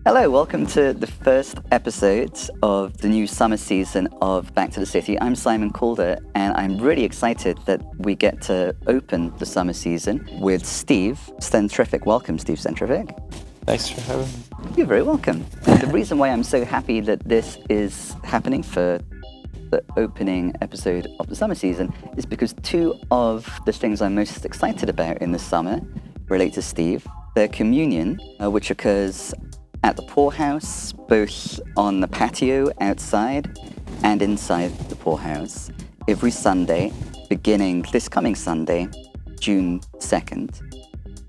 Hello, welcome to the first episode of the new summer season of Back to the City. I'm Simon Calder, and I'm really excited that we get to open the summer season with Steve Centrific. Welcome, Steve Centrific. Thanks for having me. You're very welcome. And the reason why I'm so happy that this is happening for the opening episode of the summer season is because two of the things I'm most excited about in the summer relate to Steve. Their communion, which occurs at the poorhouse, both on the patio outside and inside the poorhouse, every Sunday, beginning this coming Sunday, June 2nd.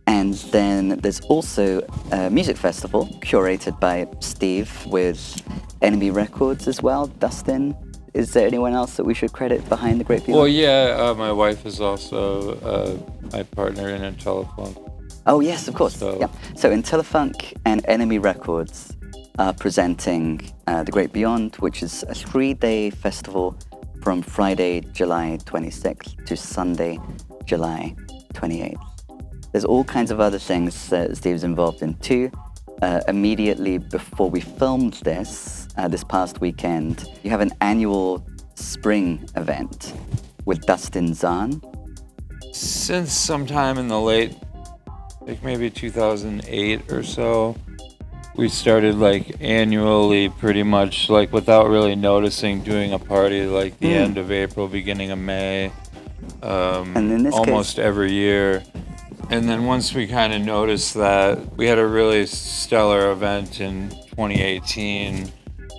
And then there's also a music festival curated by Steve with Enemy Records as well. Dustin, is there anyone else that we should credit behind the great people? Well, yeah, my wife is also my partner in Centrific. Oh, yes, of course. So, yeah. So Centrific and Enemy Records are presenting The Great Beyond, which is a 3-day festival from Friday, July 26th to Sunday, July 28th. There's all kinds of other things that Steve's involved in too. Immediately before we filmed this past weekend, you have an annual spring event with Dustin Zahn. Since sometime in the late, maybe 2008 or so, we started annually, pretty much without really noticing, doing a party the end of April, beginning of May, and in this almost case, every year. And then once we kind of noticed that, we had a really stellar event in 2018.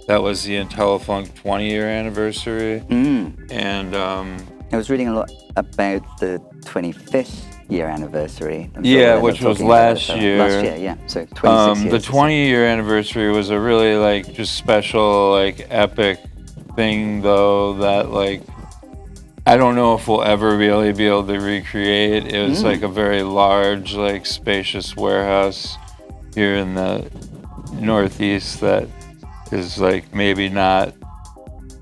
That was the Centrific 20-year anniversary. And I was reading a lot about the 25th year anniversary. Yeah, which was last year. Last year, yeah. So 26 years. The 20-year anniversary was a really just special, epic thing, though, that I don't know if we'll ever really be able to recreate. It was a very large, spacious warehouse here in the Northeast that is maybe not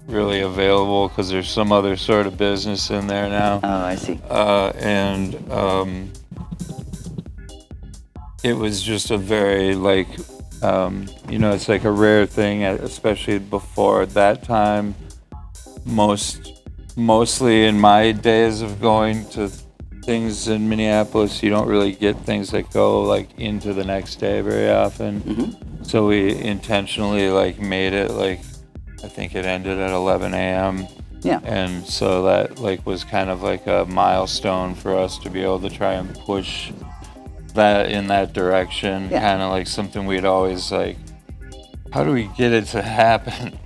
really available because there's some other sort of business in there now. Oh, I see. It was just a very it's a rare thing, especially before that time. Mostly in my days of going to things in Minneapolis, you don't really get things that go into the next day very often. So we intentionally made it I think it ended at 11 a.m. Yeah. And so that was kind of a milestone for us to be able to try and push that in that direction. Yeah. Kind of something we'd always how do we get it to happen?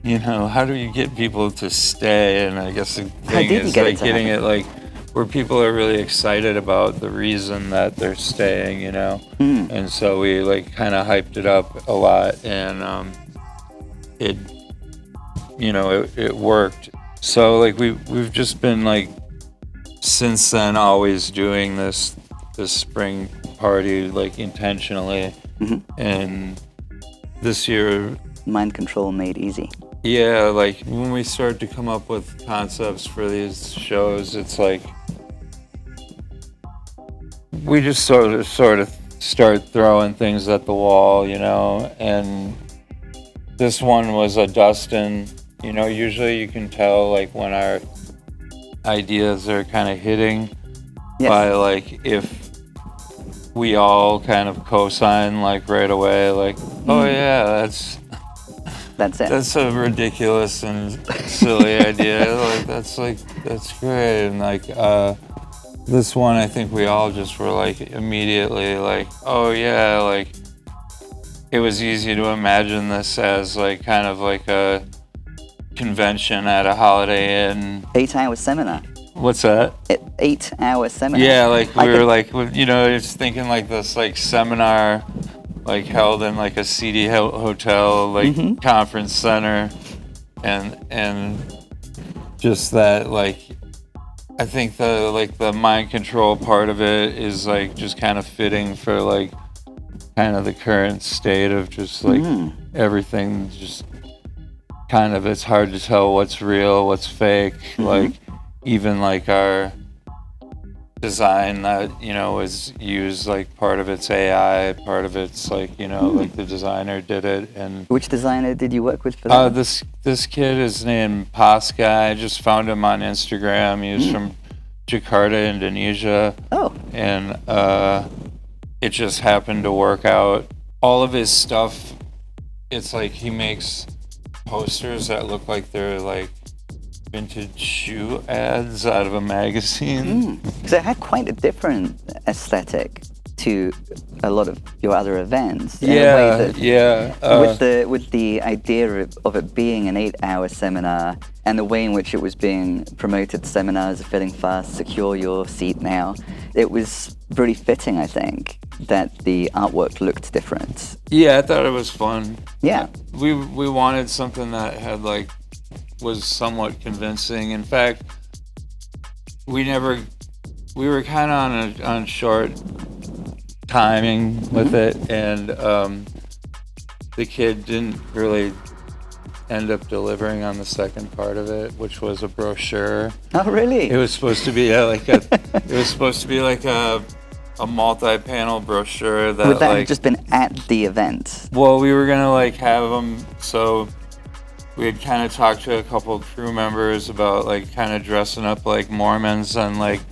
How do you get people to stay? And I guess the thing is getting it where people are really excited about the reason that they're staying, And so we kind of hyped it up a lot, and it worked. So we've just been since then always doing this spring party intentionally, and this year, Mind control made easy. yeah, when we start to come up with concepts for these shows, it's we just sort of start throwing things at the wall, and this one was a Dustin. Usually you can tell when our ideas are kind of hitting by if we all kind of co-sign right away, oh yeah, That's it. that's a ridiculous and silly idea. That's great. And this one, I think we all just were immediately oh yeah, it was easy to imagine this as kind of a convention at a Holiday Inn. 8-hour seminar. What's that? 8-hour seminar. Yeah, we were it's thinking this seminar held in a seedy hotel, conference center, and just that I think the mind control part of it is just kind of fitting for kind of the current state of just everything just kind of, it's hard to tell what's real, what's fake. Even our design that, you know, was used, like part of it's AI, part of it's like, you know, like the designer did it. And Which designer did you work with for that? this kid is named Pasca. I just found him on Instagram. He was from Jakarta, Indonesia. Oh. And it just happened to work out. All of his stuff, it's like he makes posters that look like they're like vintage shoe ads out of a magazine. So it had quite a different aesthetic to a lot of your other events. In a way that, with the idea of it being an 8-hour seminar and the way in which it was being promoted, seminars are filling fast, secure your seat now. It was really fitting, I think, that the artwork looked different. Yeah, I thought it was fun. Yeah. We wanted something that had like was somewhat convincing. In fact, we were kind of on short timing with it, and the kid didn't really end up delivering on the second part of it, which was a brochure. Oh, really? It was supposed to be a multi-panel brochure that Would that like have just been at the event? well, we were gonna like have them, so we had kind of talked to a couple of crew members about like kind of dressing up like Mormons and like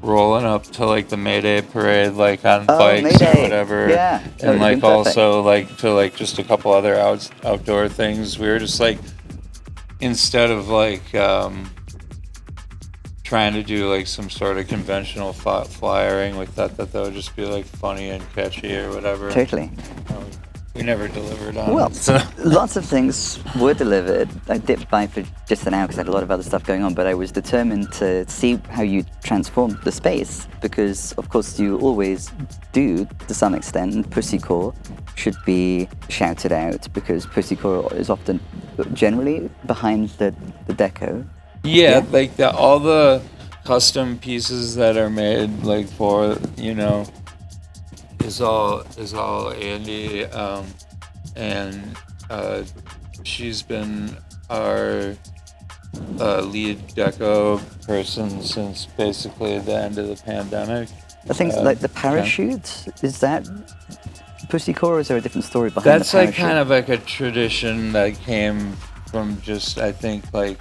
rolling up to like the May Day parade like on bikes Mayday. or whatever. Yeah, that and would've like been perfect. also like to like just a couple other outdoor things. We were just like, instead of like trying to do like some sort of conventional flyering, we thought that would just be like funny and catchy or whatever. Totally. We never delivered on Well, it. So. lots of things were delivered. I dipped by for just an hour because I had a lot of other stuff going on, but I was determined to see how you transformed the space because, of course, you always do to some extent, and Pussy Core should be shouted out because Pussy Core is often generally behind the deco. Yeah, like all the custom pieces that are made like for, you know, is all Andy, and she's been our lead deco person since basically the end of the pandemic. I think like the parachute, is that Pussy Core or is there a different story behind the That's parachute? like kind of like a tradition that came from just, I think like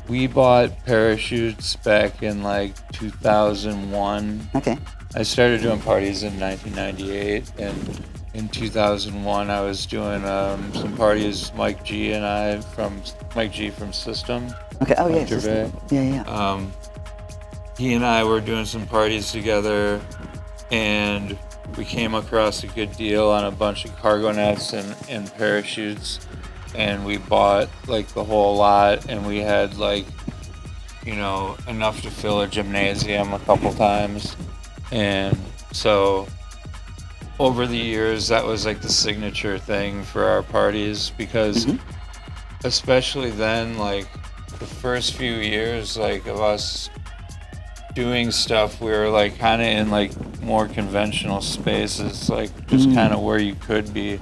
we bought parachutes back in like 2001. Okay. I started doing parties in 1998, and in 2001 I was doing some parties. Mike G from System. Okay. Oh, Mike yes. Gervais. Yeah. He and I were doing some parties together, and we came across a good deal on a bunch of cargo nets and parachutes, and we bought like the whole lot, and we had like, you know, enough to fill a gymnasium a couple times. And so over the years, that was like the signature thing for our parties because especially then, like the first few years like of us doing stuff, we were like kind of in like more conventional spaces, like just kind of where you could be,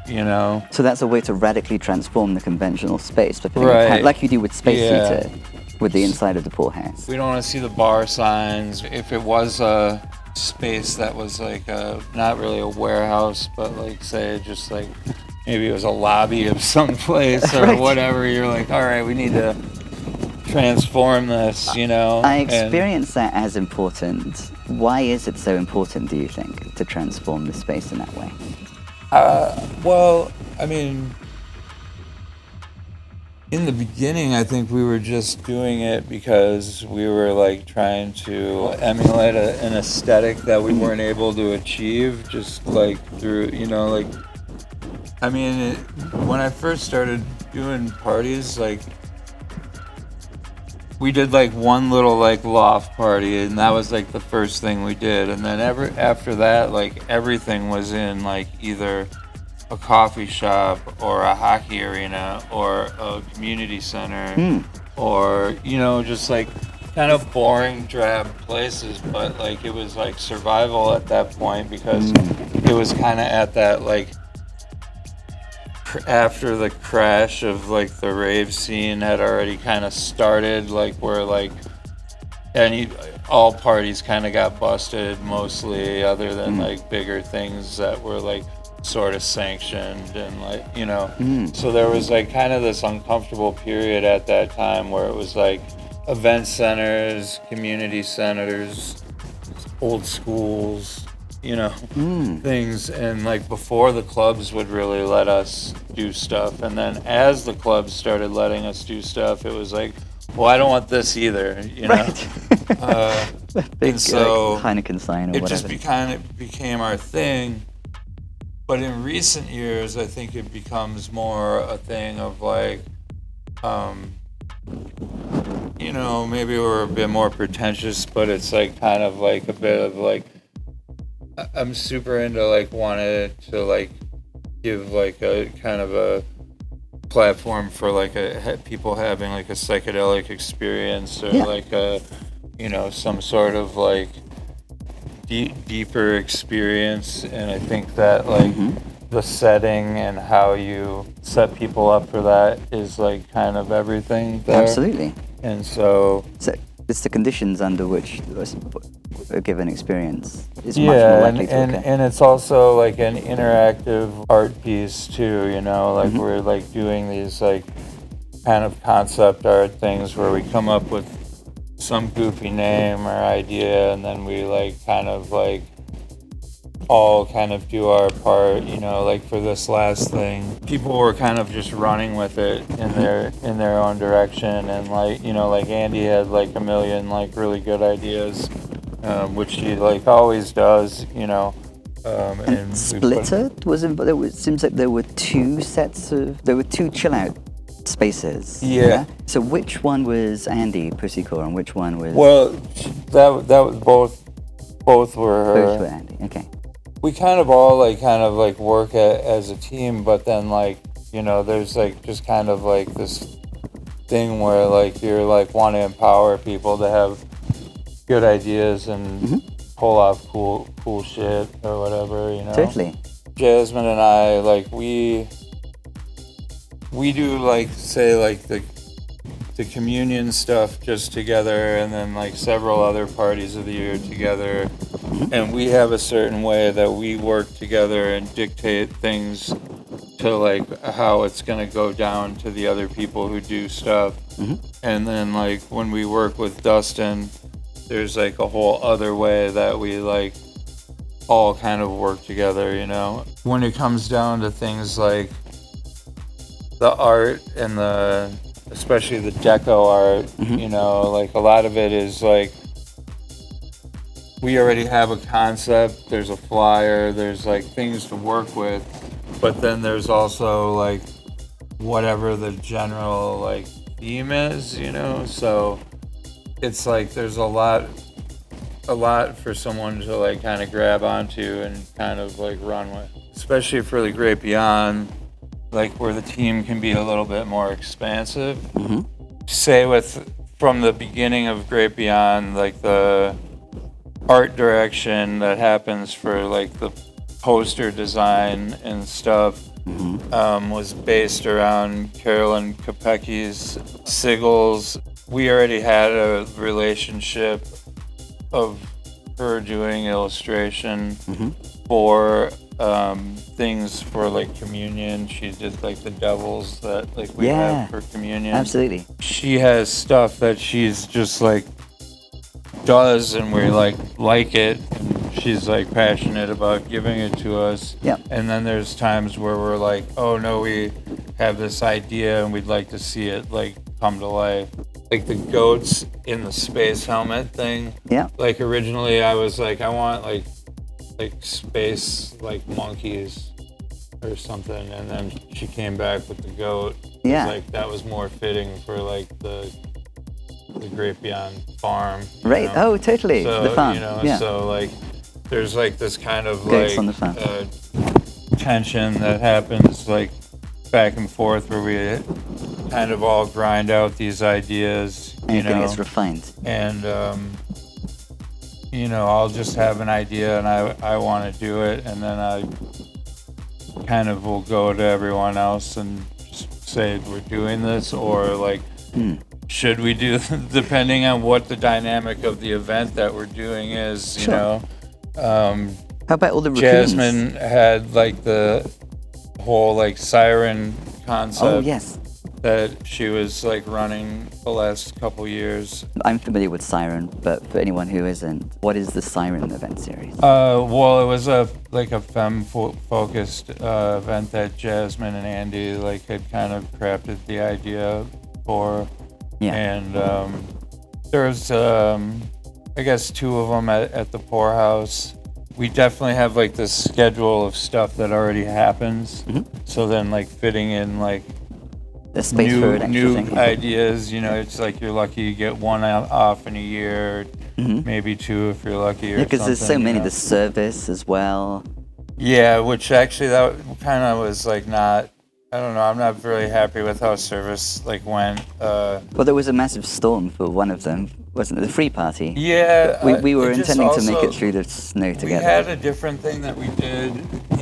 you know. So that's a way to radically transform the conventional space, by putting Right. like you do with Space Yeah. Heater, with the inside of the pool house. We don't want to see the bar signs. If it was a space that was like not really a warehouse, but like say just like maybe it was a lobby of some place or Right. whatever, you're like, all right, we need to transform this, you know. I experience that as important. Why is it so important, do you think, to transform the space in that way? Well, I mean, in the beginning, I think we were just doing it because we were like trying to emulate an aesthetic that we weren't able to achieve just like through, you know, like, I mean, when I first started doing parties, like, we did like one little like loft party, and that was like the first thing we did. And then after that, like everything was in like either a coffee shop or a hockey arena or a community center or, you know, just like kind of boring, drab places. But like it was like survival at that point because it was kind of at that like after the crash of like the rave scene had already kind of started, like where like all parties kind of got busted mostly, other than like bigger things that were like sort of sanctioned and like, you know. So there was like kind of this uncomfortable period at that time where it was like event centers, community centers, old schools, you know, things. And like before the clubs would really let us do stuff, and then as the clubs started letting us do stuff, it was like, well, I don't want this either, you know. Big, and so like Heineken sign or it whatever. just kind of became our thing. But in recent years, I think it becomes more a thing of like, you know, maybe we're a bit more pretentious, but it's like kind of like a bit of like, I'm super into like wanting to like give like a kind of a platform for like people having like a psychedelic experience or like a, you know, some sort of like deeper experience. And I think that like the setting and how you set people up for that is like kind of everything there. Absolutely. And so it's the conditions under which a given experience is much more likely to occur. And it's also like an interactive art piece too, you know, like we're like doing these like kind of concept art things where we come up with some goofy name or idea, and then we like kind of like all kind of do our part, you know. Like for this last thing, people were kind of just running with it in their own direction, and like, you know, like Andy had like a million like really good ideas, which he like always does, you know. And Splitter seems like there were two chill out spaces. Yeah. So which one was Andy Pussycore and which one was? Well, that was both were her. Both were Andy. Okay. We kind of work as a team, but then like, you know, there's like just kind of like this thing where like you're like want to empower people to have good ideas and pull off cool shit or whatever, you know. Totally. Jasmine and I, like we do like say like the communion stuff just together, and then like several other parties of the year together, and we have a certain way that we work together and dictate things to like how it's going to go down to the other people who do stuff. And then like when we work with Dustin, there's like a whole other way that we like all kind of work together, you know. When it comes down to things like the art and especially the deco art, you know, like a lot of it is like we already have a concept, there's a flyer, there's like things to work with, but then there's also like whatever the general like theme is, you know. So it's like there's a lot for someone to like kind of grab onto and kind of like run with, especially for the Great Beyond, like where the team can be a little bit more expansive. Say from the beginning of Great Beyond, like the art direction that happens for like the poster design and stuff was based around Carolyn Kopecki's Siggles. We already had a relationship of her doing illustration for things for like communion. She did like the devils that like we have for communion. Absolutely. She has stuff that she's just like does, and we like it, and she's like passionate about giving it to us. And then there's times where we're like, oh no, we have this idea and we'd like to see it like come to life. Like the goats in the space helmet thing. Like originally I was like, I want like space like monkeys or something, and then she came back with the goat. Like that was more fitting for like the Great Beyond farm. Right. Know? Oh, totally. So, the farm. You know, so like there's like this kind of like tension that happens like back and forth where we kind of all grind out these ideas, you know. It's refined. And you know, I'll just have an idea and I want to do it, and then I kind of will go to everyone else and just say we're doing this, or like should we do, depending on what the dynamic of the event that we're doing is, you Sure. know. How about all the raccoons? Jasmine had like the whole like siren concept. Oh, yes. That she was like running the last couple years. I'm familiar with Siren, but for anyone who isn't, what is the Siren event series? Well, it was a focused event that Jasmine and Andy like had kind of crafted the idea for. Yeah. And there's I guess 2 of them at the poorhouse. We definitely have like this schedule of stuff that already happens. Mhm. So then like fitting in like The space for an extra new thing. ideas, you know, it's like you're lucky you get 1 off in a year, maybe 2 if you're lucky, or Yeah, because there's so something, many. you know. The service as well. Yeah, which actually that kind of was like not, I don't know, I'm not really happy with how service like went. Well, there was a massive storm for one of them, wasn't it? The free party. Yeah, We were it just intending to make also- it through the snow We together. had a different thing that we did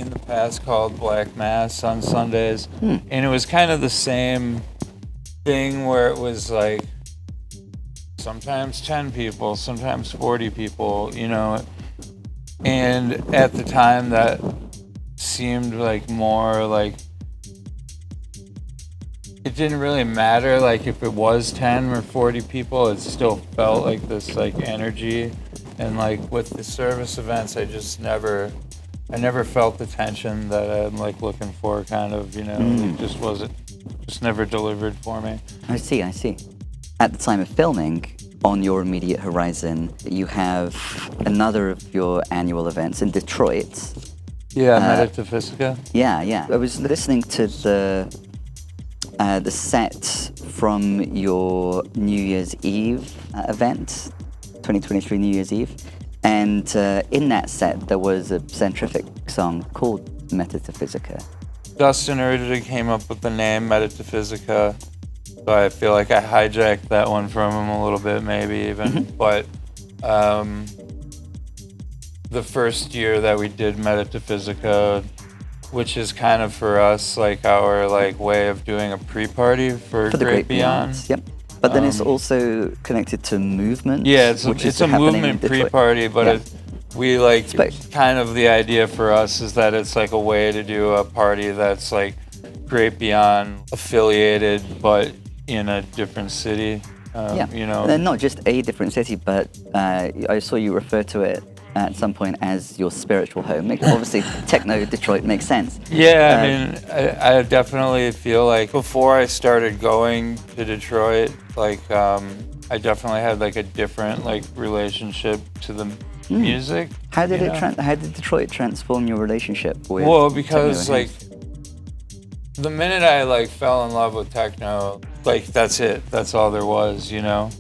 in the past called Black Mass on Sundays, and it was kind of the same thing where it was like sometimes 10 people, sometimes 40 people, you know, and at the time that seemed like more like it didn't really matter like if it was 10 or 40 people, it still felt like this like energy. And like with the service events, I never felt the tension that I'm like looking for, kind of, you know. It just never delivered for me. I see. At the time of filming, on your immediate horizon, you have another of your annual events in Detroit. Yeah, Metaphysica. Yeah. I was listening to the set from your New Year's Eve event, 2023 New Year's Eve, and in that set there was a Centrific song called Metaphysica. Dustin originally came up with the name Metaphysica, so I feel like I hijacked that one from him a little bit, maybe even. But the first year that we did Metaphysica, which is kind of for us like our like way of doing a pre-party for the Great Beyond. Yep. But then it's also connected to movement. Yeah, it's which is a happening in movement Detroit. pre-party, but Yeah. we like Space. kind of the idea for us is that it's like a way to do a party that's like Great Beyond affiliated, but in a different city. You know. And not just a different city, but I saw you refer to it at some point as your spiritual home. Obviously, techno Detroit makes sense. Yeah, I mean, I definitely feel like before I started going to Detroit, like I definitely had like a different like relationship to the music. How did you it? know? How did Detroit transform your relationship with? Well, because techno like the minute I like fell in love with techno, like that's it. That's all there was, you know.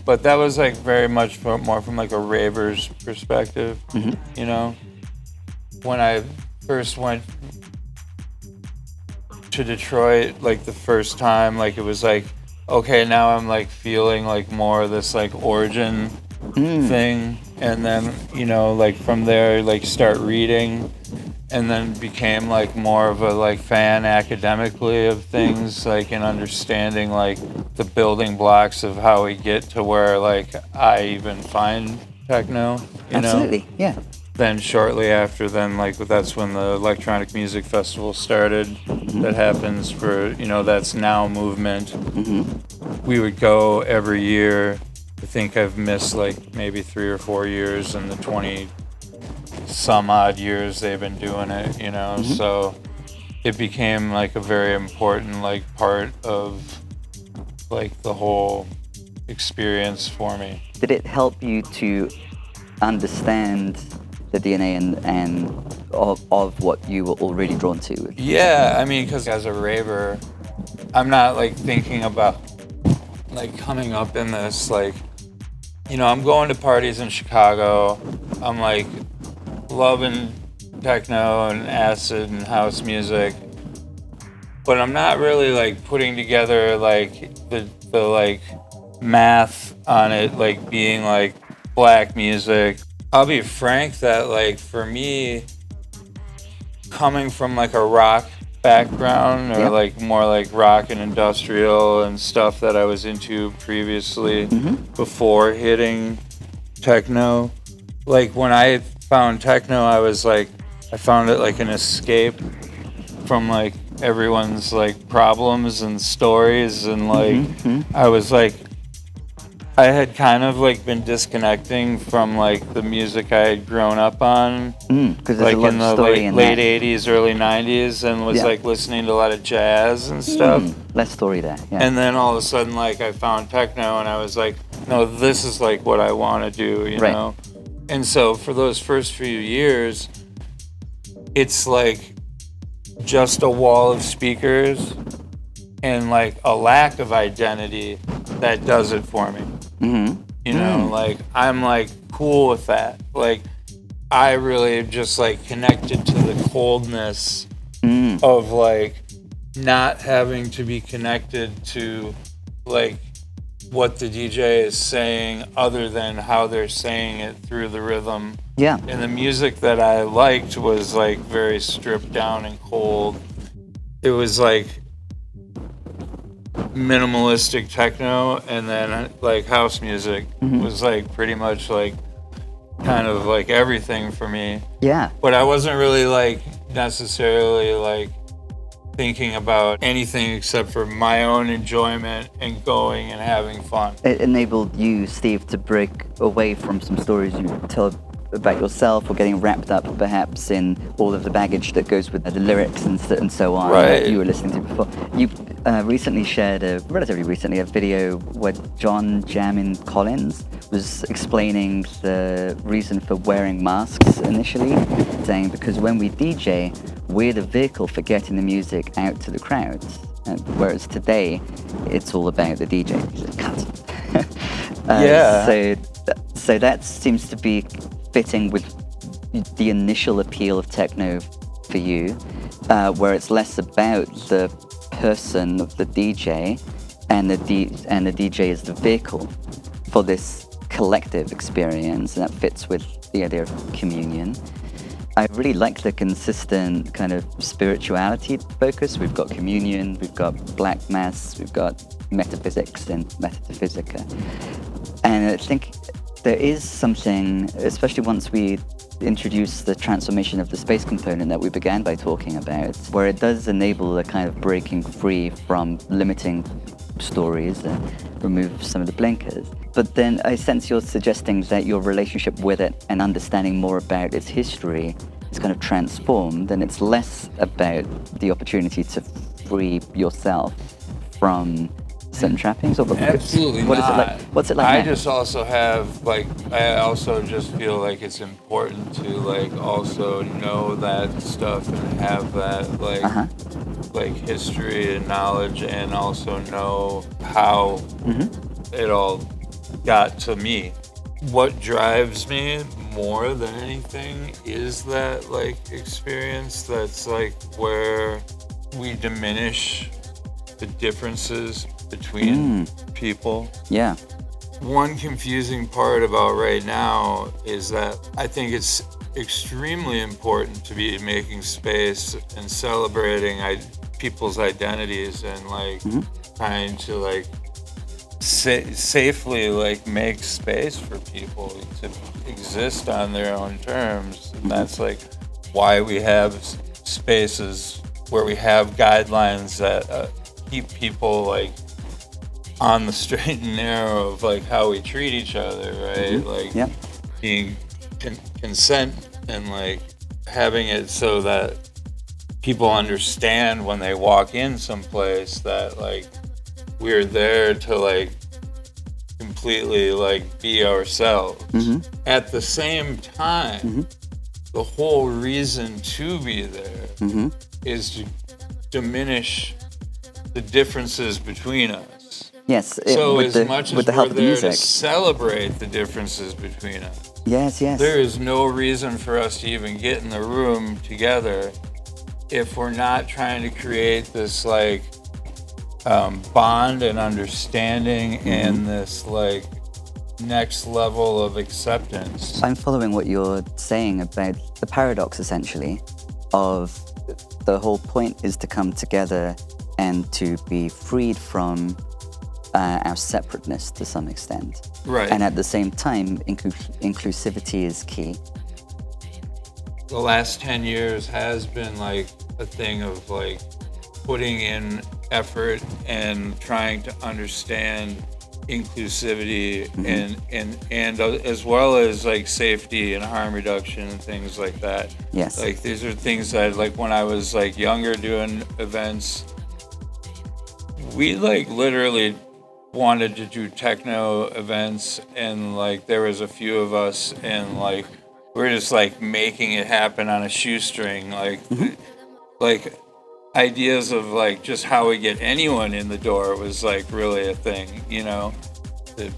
But that was like very much more from like a raver's perspective, you know. When I first went to Detroit, like the first time, like it was like, okay, now I'm like feeling like more of this like origin thing, and then, you know, like from there, like start reading, and then became like more of a like fan academically of things, like in understanding like the building blocks of how we get to where like I even find techno, you Absolutely, know? yeah. Then shortly after, then like that's when the electronic music festival started. That happens for, you know, that's Now Movement. We would go every year. I think I've missed like maybe 3 or 4 years in the 20 some odd years they've been doing it, you know. So it became like a very important like part of like the whole experience for me. Did it help you to understand the DNA and of what you were already drawn to? Yeah, I mean, because as a raver, I'm not like thinking about like coming up in this like, you know, I'm going to parties in Chicago. I'm like loving techno and acid and house music, but I'm not really like putting together like the like math on it, like being like black music. I'll be frank that like for me, coming from like a rock background, or Yeah. like more like rock and industrial and stuff that I was into previously before hitting techno. Like when I found techno, I found it like an escape from like everyone's like problems and stories, and like I was like, I had kind of like been disconnecting from like the music I had grown up on, Because there's like a lot in of the story late in that. 80s, early 90s, and was Yeah. like listening to a lot of jazz and stuff. Less story there. Yeah. And then all of a sudden, like I found techno, and I was like, no, this is like what I want to do, you Right. know? And so for those first few years, it's like just a wall of speakers and like a lack of identity that does it for me. You know, like I'm like cool with that. Like I really just like connected to the coldness of like not having to be connected to like what the DJ is saying, other than how they're saying it through the rhythm. Yeah. And the music that I liked was like very stripped down and cold. It was like minimalistic techno, and then like house music was like pretty much like kind of like everything for me. Yeah. But I wasn't really like necessarily like thinking about anything except for my own enjoyment and going and having fun. It enabled you, Steve, to break away from some stories you tell about yourself, or getting wrapped up perhaps in all of the baggage that goes with the lyrics and so on Right. that you were listening to before. You recently shared, relatively recently, a video where John Jamin Collins was explaining the reason for wearing masks initially, saying because when we DJ, we're the vehicle for getting the music out to the crowds. Whereas today, it's all about the DJ. Cut. Yeah. So that seems to be fitting with the initial appeal of techno for you, where it's less about the person of the DJ, and the DJ is the vehicle for this collective experience, and that fits with the idea of communion. I really like the consistent kind of spirituality focus. We've got communion, we've got black mass, we've got metaphysics and metaphysica. And I think there is something, especially once we introduce the transformation of the space component that we began by talking about, where it does enable a kind of breaking free from limiting stories and remove some of the blinkers. But then I sense you're suggesting that your relationship with it and understanding more about its history is kind of transformed, and it's less about the opportunity to free yourself from certain trappings. Or Absolutely what not. Is it like? What's it like I now? just also have like, I also just feel like it's important to like also know that stuff and have that like like history and knowledge, and also know how it all got to me. What drives me more than anything is that like experience that's like where we diminish the differences between people. Yeah. One confusing part about right now is that I think it's extremely important to be making space and celebrating people's identities, and like trying to like safely like make space for people to exist on their own terms. And that's like why we have spaces where we have guidelines that keep people like on the straight and narrow of like how we treat each other, right? Like being consent, and like having it so that people understand when they walk in someplace that like we're there to like completely like be ourselves. At the same time, the whole reason to be there is to diminish the differences between us. Yes. So with as the, much with as the we're help of the there to music. celebrate the differences between us, Yes. there is no reason for us to even get in the room together if we're not trying to create this like bond and understanding and this like next level of acceptance. I'm following what you're saying about the paradox, essentially, of the whole point is to come together and to be freed from our separateness to some extent. Right. And at the same time, inclusivity is key. The last 10 years has been like a thing of like putting in effort and trying to understand inclusivity and as well as like safety and harm reduction and things like that. Yes. Like these are things that like when I was like younger doing events, we like literally wanted to do techno events, and like there was a few of us, and like we're just like making it happen on a shoestring, like ideas of like just how we get anyone in the door was like really a thing, you know. The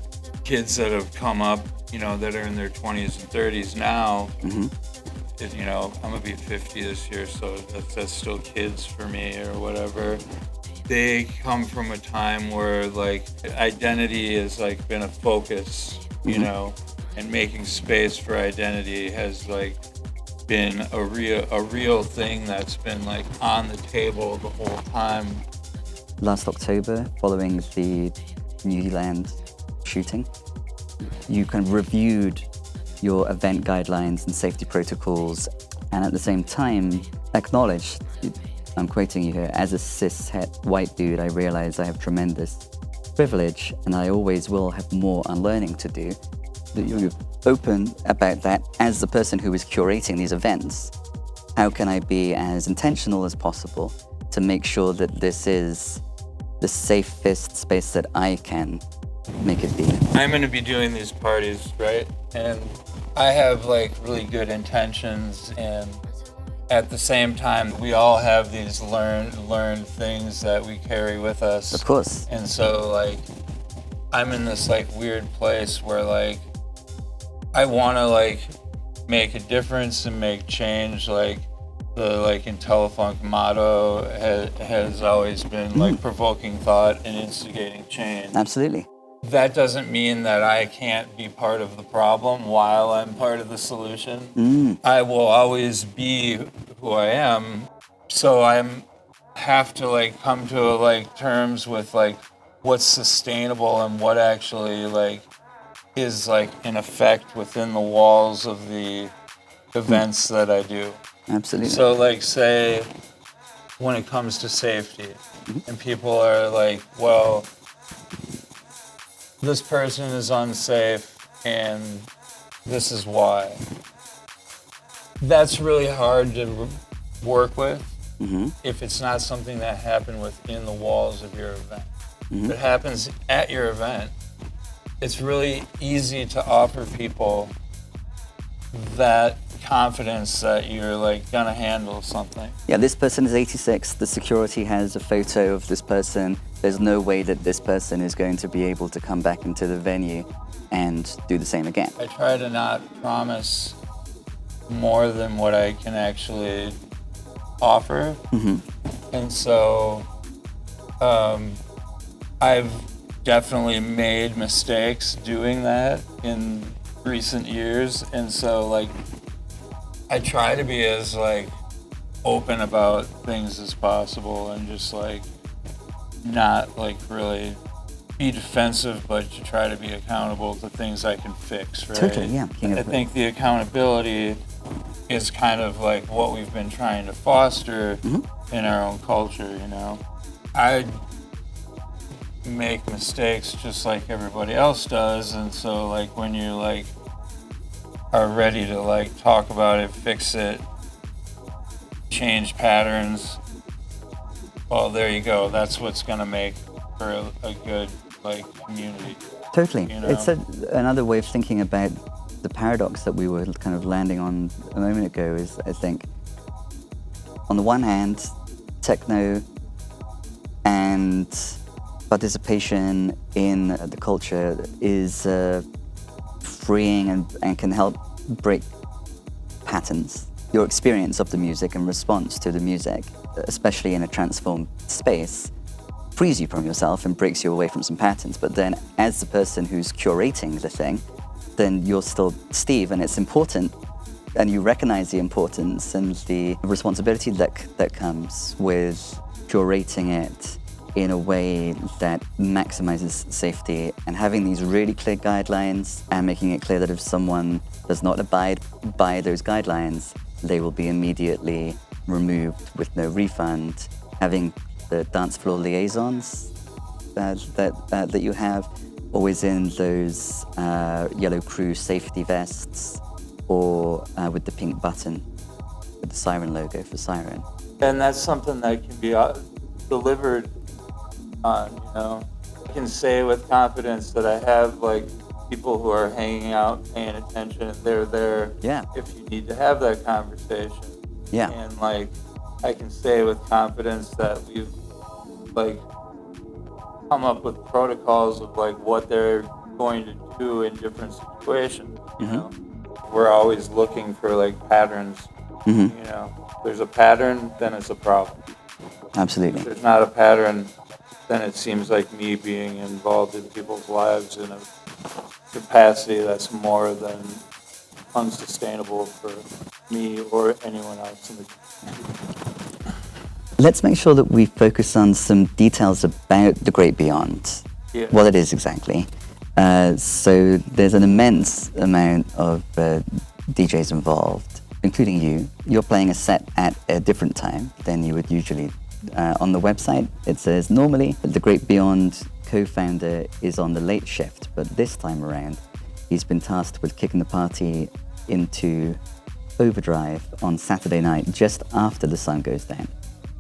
kids that have come up, you know, that are in their 20s and 30s now, you know, I'm gonna be 50 this year, so that's still kids for me or whatever. They come from a time where like identity has like been a focus, you know, and making space for identity has like been a real thing that's been like on the table the whole time. Last October, following the New Zealand shooting, you kind of reviewed your event guidelines and safety protocols, and at the same time acknowledged, I'm quoting you here, as a cis-het white dude, I realize I have tremendous privilege and I always will have more unlearning to do. That you're open about that as the person who is curating these events. How can I be as intentional as possible to make sure that this is the safest space that I can make it be? I'm going to be doing these parties, right? And I have like really good intentions, and at the same time, we all have these learned things that we carry with us. Of course. And so like, I'm in this like weird place where like, I want to like make a difference and make change. Like the like IntelliFunk motto has always been like provoking thought and instigating change. Absolutely. That doesn't mean that I can't be part of the problem while I'm part of the solution. I will always be who I am. So have to like come to like terms with like what's sustainable and what actually like is like in effect within the walls of the events that I do. Absolutely. So like say when it comes to safety and people are like, well, this person is unsafe and this is why. That's really hard to work with if it's not something that happened within the walls of your event. If it happens at your event, it's really easy to offer people that confidence that you're like gonna handle something. Yeah, this person is 86, the security has a photo of this person. There's no way that this person is going to be able to come back into the venue and do the same again. I try to not promise more than what I can actually offer. And so I've definitely made mistakes doing that in recent years, and so like I try to be as like open about things as possible and just like not like really be defensive, but to try to be accountable to things I can fix, right? Totally, yeah. I think the accountability is kind of like what we've been trying to foster in our own culture, you know. I make mistakes just like everybody else does, and so like when you like are ready to like talk about it, fix it, change patterns, well, there you go. That's what's gonna make for a good like community. Totally. You know? It's another way of thinking about the paradox that we were kind of landing on a moment ago is, I think, on the one hand, techno and participation in the culture is freeing and can help break patterns. Your experience of the music and response to the music, especially in a transformed space, frees you from yourself and breaks you away from some patterns. But then as the person who's curating the thing, then you're still Steve, and it's important and you recognize the importance and the responsibility that comes with curating it in a way that maximizes safety and having these really clear guidelines and making it clear that if someone does not abide by those guidelines, they will be immediately removed with no refund. Having the dance floor liaisons that you have always in those yellow crew safety vests or with the pink button with the siren logo for siren. And that's something that can be delivered on, you know. I can say with confidence that I have like people who are hanging out, paying attention, and they're there if you need to have that conversation. Yeah. And like I can say with confidence that we've like come up with protocols of like what they're going to do in different situations. You know, we're always looking for like patterns. You know, if there's a pattern, then it's a problem. Absolutely. If there's not a pattern, then it seems like me being involved in people's lives in a capacity that's more than unsustainable for me or anyone else in the community. Let's make sure that we focus on some details about the Great Beyond, what it is exactly. So there's an immense amount of DJs involved, including you. You're playing a set at a different time than you would usually. On the website, it says normally the Great Beyond co-founder is on the late shift, but this time around, he's been tasked with kicking the party into overdrive on Saturday night, just after the sun goes down.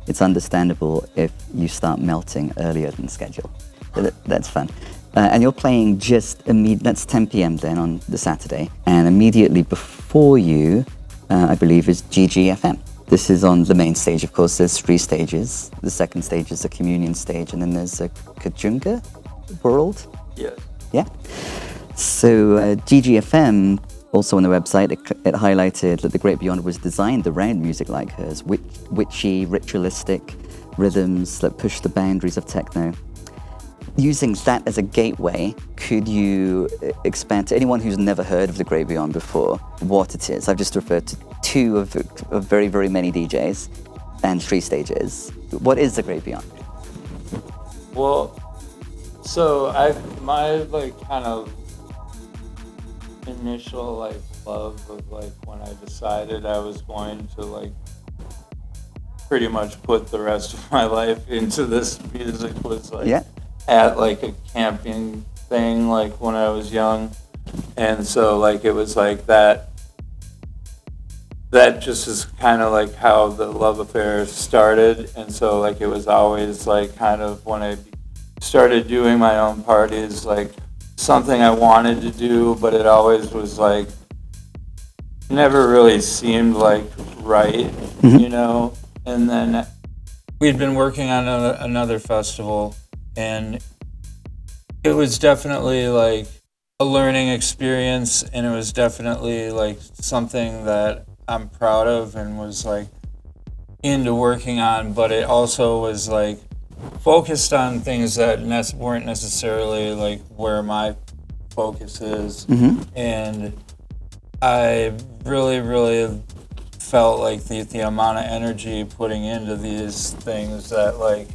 It's understandable if you start melting earlier than scheduled. That's fun. And you're playing that's 10 p.m. then on the Saturday, and immediately before you, I believe, is GGFM. This is on the main stage, of course. There's 3 stages. The second stage is the communion stage, and then there's a Kajunga world. Yes. Yeah. So GGFM, also on the website, it highlighted that the Great Beyond was designed around music like hers, witchy, ritualistic rhythms that push the boundaries of techno. Using that as a gateway, could you expand to anyone who's never heard of the Great Beyond before what it is? I've just referred to 2 of very, very many DJs and 3 stages. What is the Great Beyond? Well, so my like kind of initial like love of like when I decided I was going to like pretty much put the rest of my life into this music was like at like a camping thing like when I was young, and so like it was like that just is kind of like how the love affair started. And so like it was always like kind of when I started doing my own parties, like something I wanted to do, but it always was like never really seemed like right, you know. And then we'd been working on another festival, and it was definitely like a learning experience, and it was definitely like something that I'm proud of and was like into working on, but it also was like focused on things that weren't necessarily like where my focus is. And I really, really felt like the amount of energy putting into these things that like,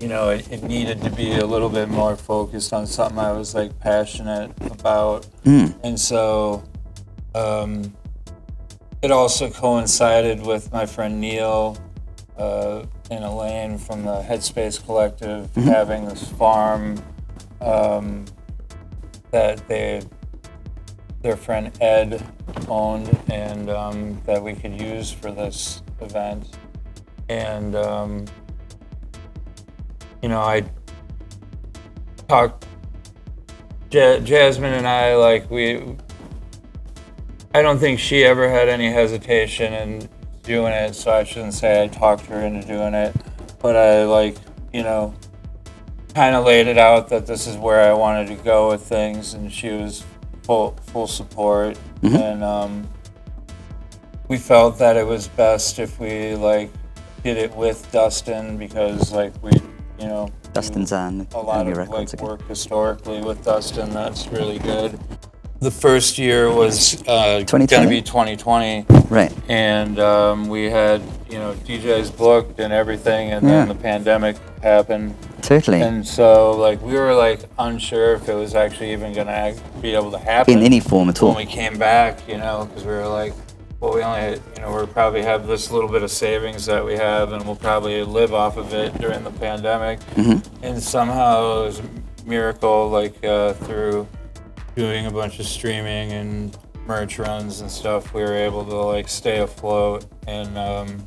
you know, it needed to be a little bit more focused on something I was like passionate about. And so it also coincided with my friend Neil and Elaine from the Headspace Collective having this farm that their friend Ed owned, and that we could use for this event. And you know, I talked Jasmine and I, like I don't think she ever had any hesitation in doing it, so I shouldn't say I talked her into doing it, but I like, you know, kind of laid it out that this is where I wanted to go with things, and she was full support. And we felt that it was best if we like did it with Dustin, because like we, you know, Dustin's on a lot of like work historically with Dustin that's really good. the first year was going to 2020? be 2020, Right. and we had DJs booked and everything, and Yeah. then the pandemic happened, Totally. and so like we were like unsure if it was actually even going to be able to happen In any form at all. when we came back, because we were like, well, we only, we'll probably have this little bit of savings that we have, and we'll probably live off of it during the pandemic. And somehow it was a miracle, like through doing a bunch of streaming and merch runs and stuff, we were able to like stay afloat, and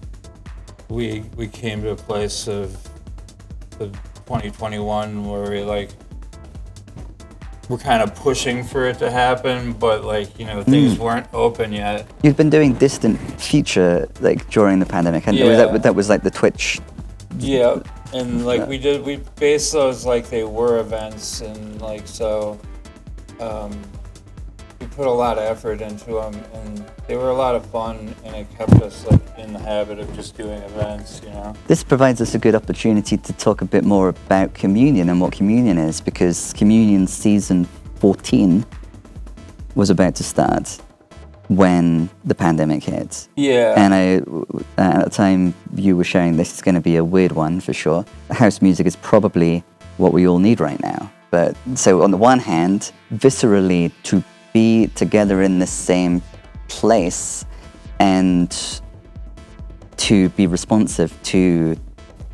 we came to a place of 2021 where we're kind of pushing for it to happen, but things weren't open yet. You've been doing Distant Future like during the pandemic, and that was like the Twitch. Yeah, and we based those like they were events, and we put a lot of effort into them, and they were a lot of fun, and it kept us like in the habit of just doing events. This provides us a good opportunity to talk a bit more about Communion and what Communion is, because Communion season 14 was about to start when the pandemic hit. Yeah. And at the time you were sharing, this is going to be a weird one for sure. House music is probably what we all need right now. But so on the one hand, viscerally to be together in the same place and to be responsive to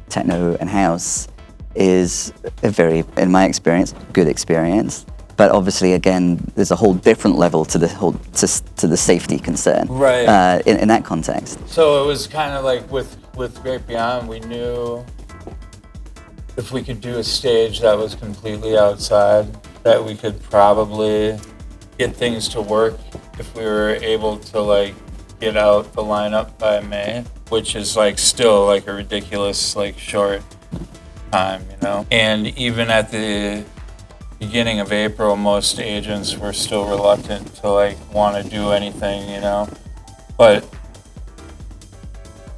techno and house is a very, in my experience, good experience. But obviously, again, there's a whole different level to the safety concern, right? In that context. So it was kind of like with Great Beyond, we knew if we could do a stage that was completely outside, that we could probably get things to work if we were able to like get out the lineup by May, which is like still like a ridiculous like short time, And even at the beginning of April, most agents were still reluctant to like want to do anything, But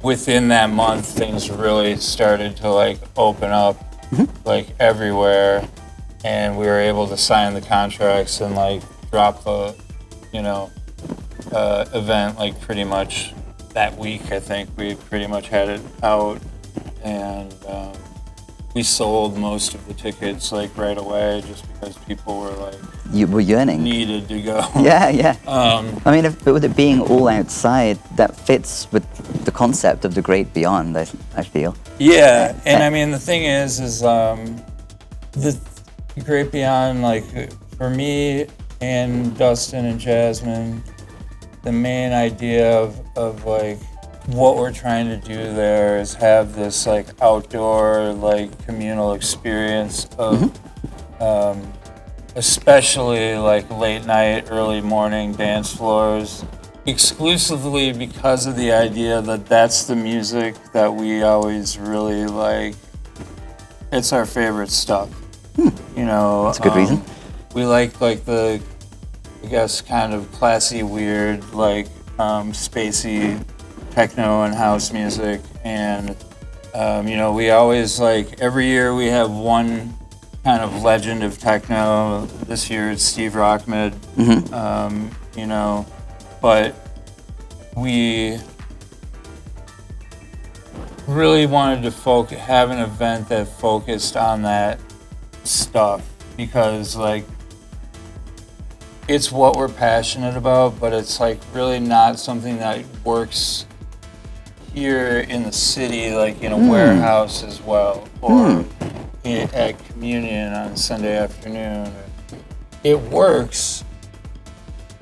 within that month, things really started to like open up, like everywhere, and we were able to sign the contracts and like drop the, event like pretty much that week. I think we pretty much had it out, and we sold most of the tickets like right away, just because people were like you were yearning, needed to go. Yeah. I mean, with it being all outside, that fits with the concept of the Great Beyond. I feel. Yeah, and I mean the thing is the Great Beyond, like for me and Dustin and Jasmine, the main idea of like what we're trying to do there is have this like outdoor like communal experience of especially like late night, early morning dance floors, exclusively because of the idea that that's the music that we always really like. It's our favorite stuff. That's a good reason. We like the, I guess, kind of classy, weird, like spacey techno and house music, and we always like every year we have one kind of legend of techno. This year it's Steve Rockmid, but we really wanted to have an event that focused on that stuff, because like it's what we're passionate about, but it's like really not something that works here in the city, like in a warehouse as well, or at Communion on Sunday afternoon. It works,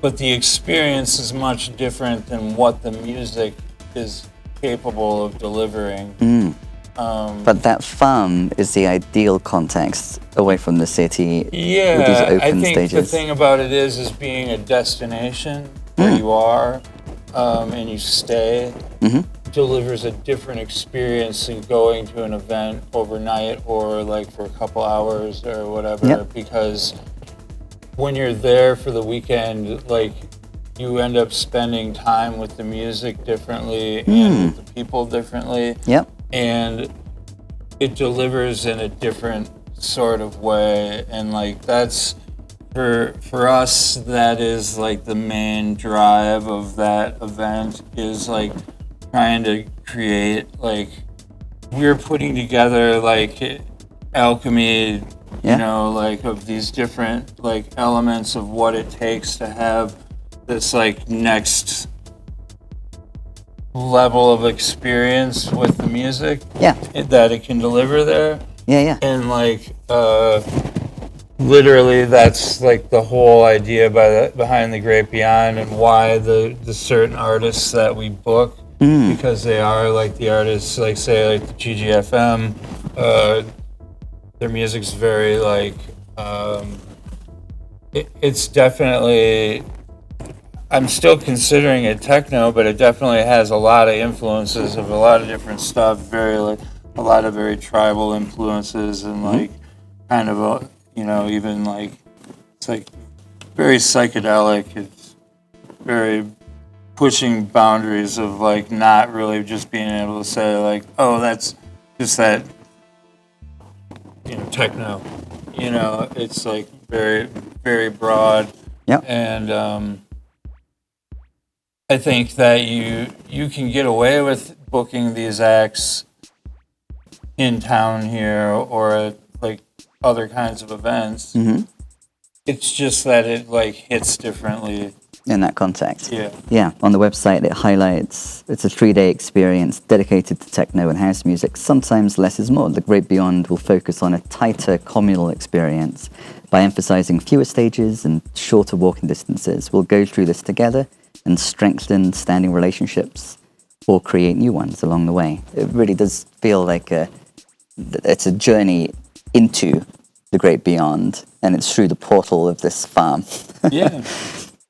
but the experience is much different than what the music is capable of delivering. But that farm is the ideal context away from the city. Yeah, with these open I think stages. the thing about it is being a destination where you are and you stay delivers a different experience than going to an event overnight or like for a couple hours or whatever. Because when you're there for the weekend, like you end up spending time with the music differently and with the people differently. And it delivers in a different sort of way, and like that's for us, that is like the main drive of that event, is like trying to create, like, we're putting together like alchemy, Yeah. you know, like of these different like elements of what it takes to have this like next level of experience with the music Yeah. that it can deliver there. Yeah. And like literally that's like the whole idea behind the Great Beyond, and why the certain artists that we book, because they are like the artists, like say like the GGFM, their music's very like it's definitely, I'm still considering it techno, but it definitely has a lot of influences of a lot of different stuff. Very like a lot of very tribal influences, and like kind of a, you know, even like it's like very psychedelic. It's very pushing boundaries of like not really just being able to say like, oh, that's just that, you know, techno. You know, it's like very, very broad. Yep. And I think that you can get away with booking these acts in town here or at like other kinds of events. It's just that it like hits differently In that context. Yeah. Yeah. On the website, it highlights it's a 3-day experience dedicated to techno and house music. Sometimes less is more. The Great Beyond will focus on a tighter communal experience by emphasizing fewer stages and shorter walking distances. We'll go through this together and strengthen standing relationships or create new ones along the way. It really does feel like it's a journey into the Great Beyond, and it's through the portal of this farm. Yeah.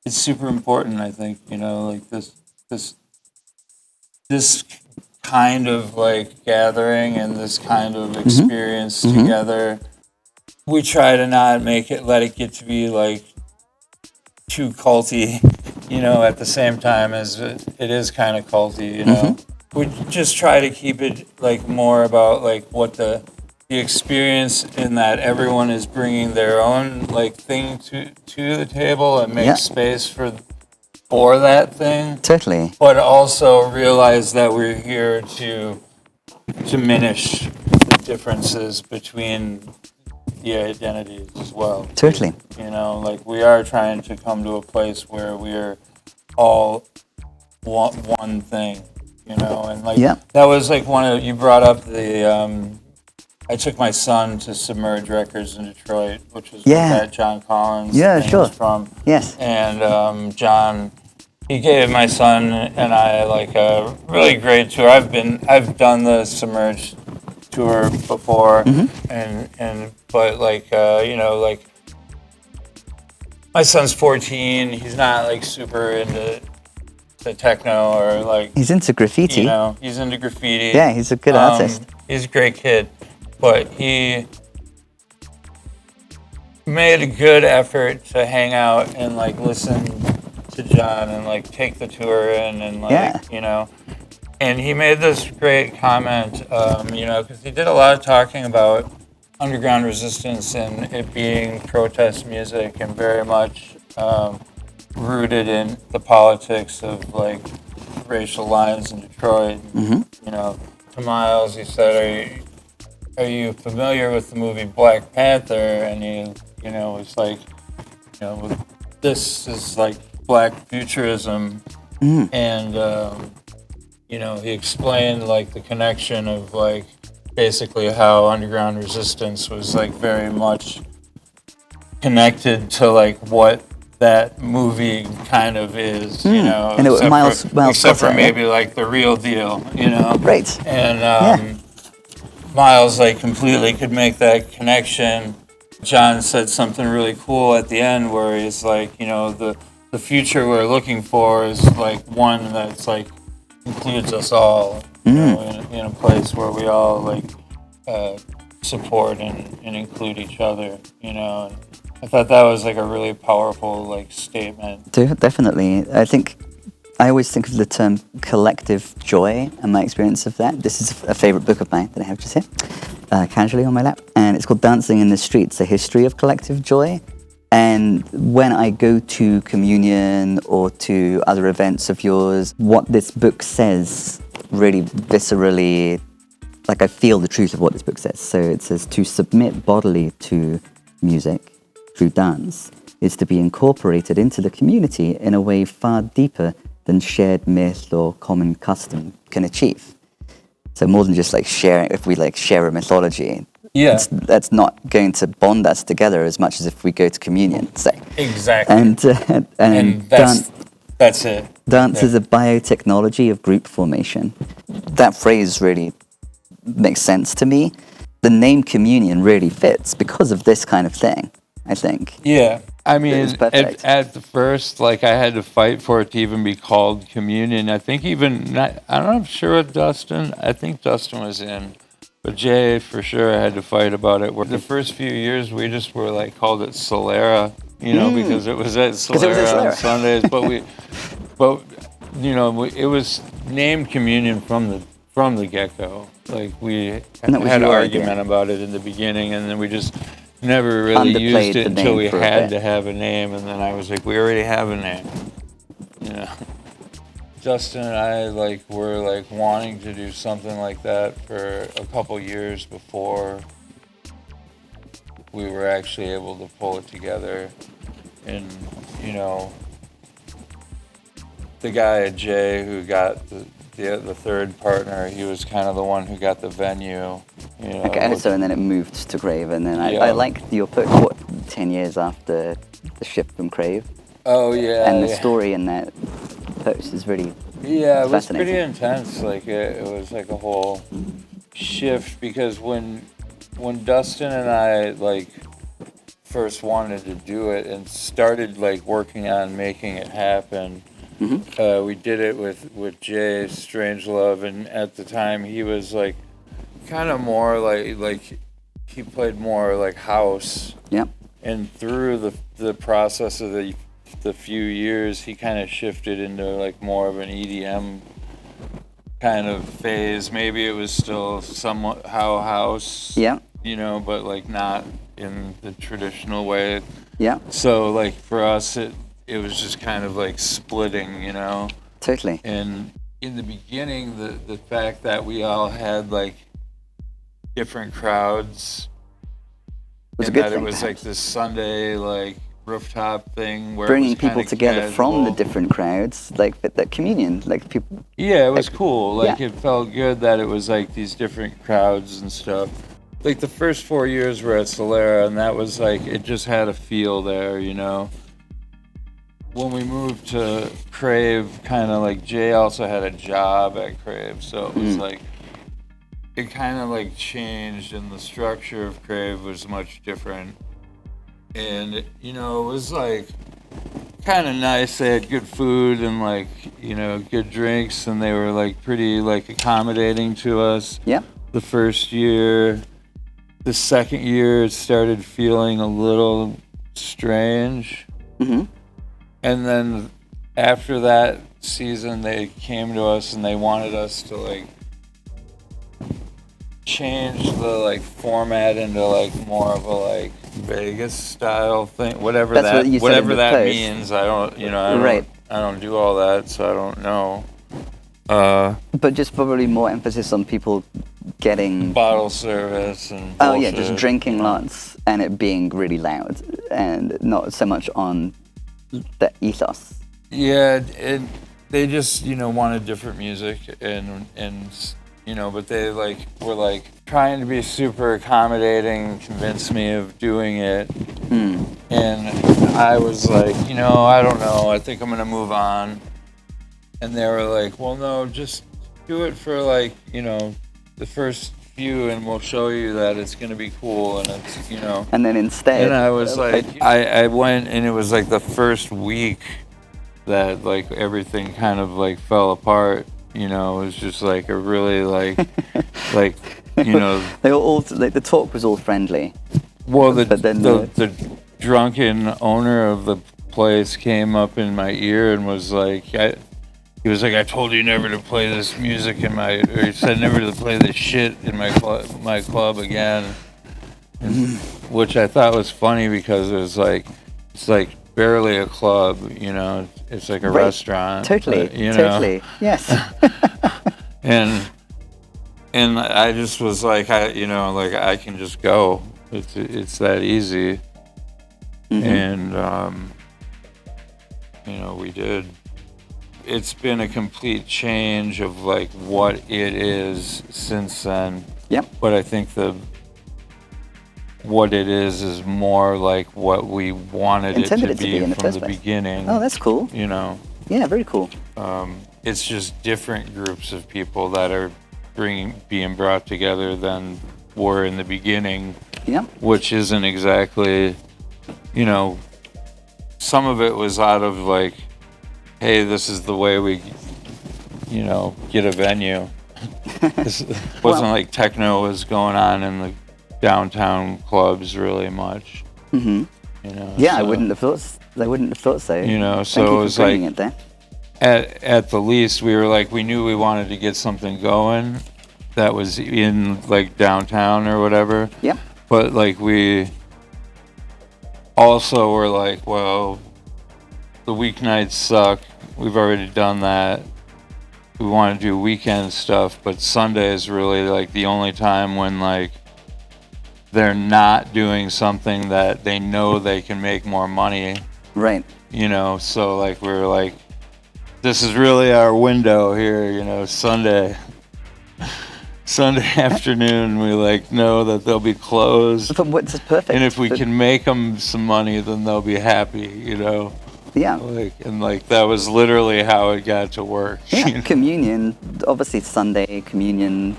It's super important, I think, you know, like this kind of like gathering and this kind of experience together. We try to not let it get to be like too culty, you know, at the same time as it is kind of culty, you know. We just try to keep it like more about like what the experience, in that everyone is bringing their own like thing to the table and make space for that thing. Totally. But also realize that we're here to diminish the differences between the identities as well. Totally. You know, like we are trying to come to a place where we're all one thing, you know, and like that was like you brought up the I took my son to Submerge Records in Detroit, which was where that John Collins was from. Yes. And John, he gave my son and I like a really great tour. I've done the Submerge tour before, but like you know, like my son's 14. He's not like super into the techno or like. He's into graffiti. You know, he's into graffiti. Yeah, he's a good artist. He's a great kid. But he made a good effort to hang out and like listen to John and like take the tour in and like you know. And he made this great comment, you know, because he did a lot of talking about underground resistance and it being protest music and very much rooted in the politics of like racial lines in Detroit. You know, to Miles, he said, Are you familiar with the movie Black Panther? And you know, it's like, you know, this is like black futurism. And, you know, he explained like the connection of like basically how underground resistance was like very much connected to like what that movie kind of is, you know, and it was except for maybe like the real deal, you know. Right. And Miles like completely could make that connection. John said something really cool at the end where he's like, you know, the future we're looking for is like one that's like includes us all, you know, in a place where we all like support and include each other, you know. And I thought that was like a really powerful like statement. Definitely. I always think of the term collective joy and my experience of that. This is a favorite book of mine that I have just here, casually on my lap. And it's called Dancing in the Streets, A History of Collective Joy. And when I go to communion or to other events of yours, what this book says really viscerally, like I feel the truth of what this book says. So it says to submit bodily to music through dance is to be incorporated into the community in a way far deeper than shared myth or common custom can achieve. So more than just like sharing, if we like share a mythology, that's not going to bond us together as much as if we go to communion, say. Exactly. And that's it. Dance is a biotechnology of group formation. That phrase really makes sense to me. The name communion really fits because of this kind of thing, I think. Yeah. I mean, perfect. at the first, like, I had to fight for it to even be called communion. I think I'm sure with Dustin. I think Dustin was in. But Jay, for sure, I had to fight about it. The first few years, we just were like called it Solera, because it was at Solera on Sundays. But it was named communion from the get-go. Like we had an argument about it in the beginning, and then we just never really used it until we had to have a name. And then I was like, we already have a name. Justin and I were wanting to do something like that for a couple years before we were actually able to pull it together. And the guy at Jay who got the third partner, he was kind of the one who got the venue. Okay, so and then it moved to Crave, and then I liked your book, 10 years after the shift from Crave. Oh yeah. And the story in that post is really it was pretty intense. Like it was like a whole shift, because when Dustin and I first wanted to do it and started working on making it happen, we did it with Jay Strangelove, and at the time he was kind of more like he played more house. Yeah. And through the process of the few years, he kind of shifted into more of an EDM kind of phase. Maybe it was still somewhat house, but not in the traditional way. Yeah. So for us, it was just kind of splitting, Totally. And in the beginning, the fact that we all had different crowds, was a good thing. It was this Sunday rooftop thing where bringing people together from the different crowds, that communion, people. Yeah, it was cool. It felt good that it was these different crowds and stuff. The first 4 years were at Solera, and that was it just had a feel there, When we moved to Crave, kind of Jay also had a job at Crave, so it was it kind of changed, and the structure of Crave was much different. And it was kind of nice. They had good food and good drinks, and they were pretty accommodating to us. Yeah. The first year, the second year, it started feeling a little strange. Mm-hmm. And then after that season, they came to us and they wanted us to change the format into more of a Vegas style thing, whatever that means. I don't I don't do all that, so I don't know. But just probably more emphasis on people getting bottle service and bullshit. Just drinking lots and it being really loud, and not so much on the ethos. Yeah, they just wanted different music and but they were trying to be super accommodating, convince me of doing it. And I was I don't know, I think I'm gonna move on. And they were well, no, just do it for the first few, and we'll show you that it's gonna be cool, and it's And then instead, and I was I went, and it was the first week that everything kind of fell apart. It was just a really they were all the talk was all friendly. Well, the drunken owner of the place came up in my ear and was he was I told you never to play this music in my, or he said never to play this shit in my club again, which I thought was funny because it was it's like barely a club, you know. It's like a Right. restaurant. Totally, but, you know, totally. Yes. and I just was like, I can just go. It's that easy. Mm-hmm. And we did. It's been a complete change of like what it is since then. Yep. But I think what it is more like what we wanted Intended it to be in the from first the place. beginning. Oh, that's cool. You know, Yeah, very cool. it's just different groups of people that are being brought together than were in the beginning. Yep. Which isn't exactly, some of it was out of like, hey, this is the way we, get a venue. It wasn't like techno was going on in the downtown clubs really much. Mm-hmm. Yeah, so, I wouldn't have thought. I wouldn't have thought so. So it was like it there. at the least we were like we knew we wanted to get something going that was in like downtown or whatever. Yeah. But like we also were like, well, the weeknights suck. We've already done that. We want to do weekend stuff, but Sunday is really like the only time when like they're not doing something that they know they can make more money. Right. So like we were like, this is really our window here, Sunday afternoon, we like know that they'll be closed. But what's perfect? And if we can make them some money, then they'll be happy, Yeah. Like that was literally how it got to work. Yeah. Communion, obviously Sunday communion.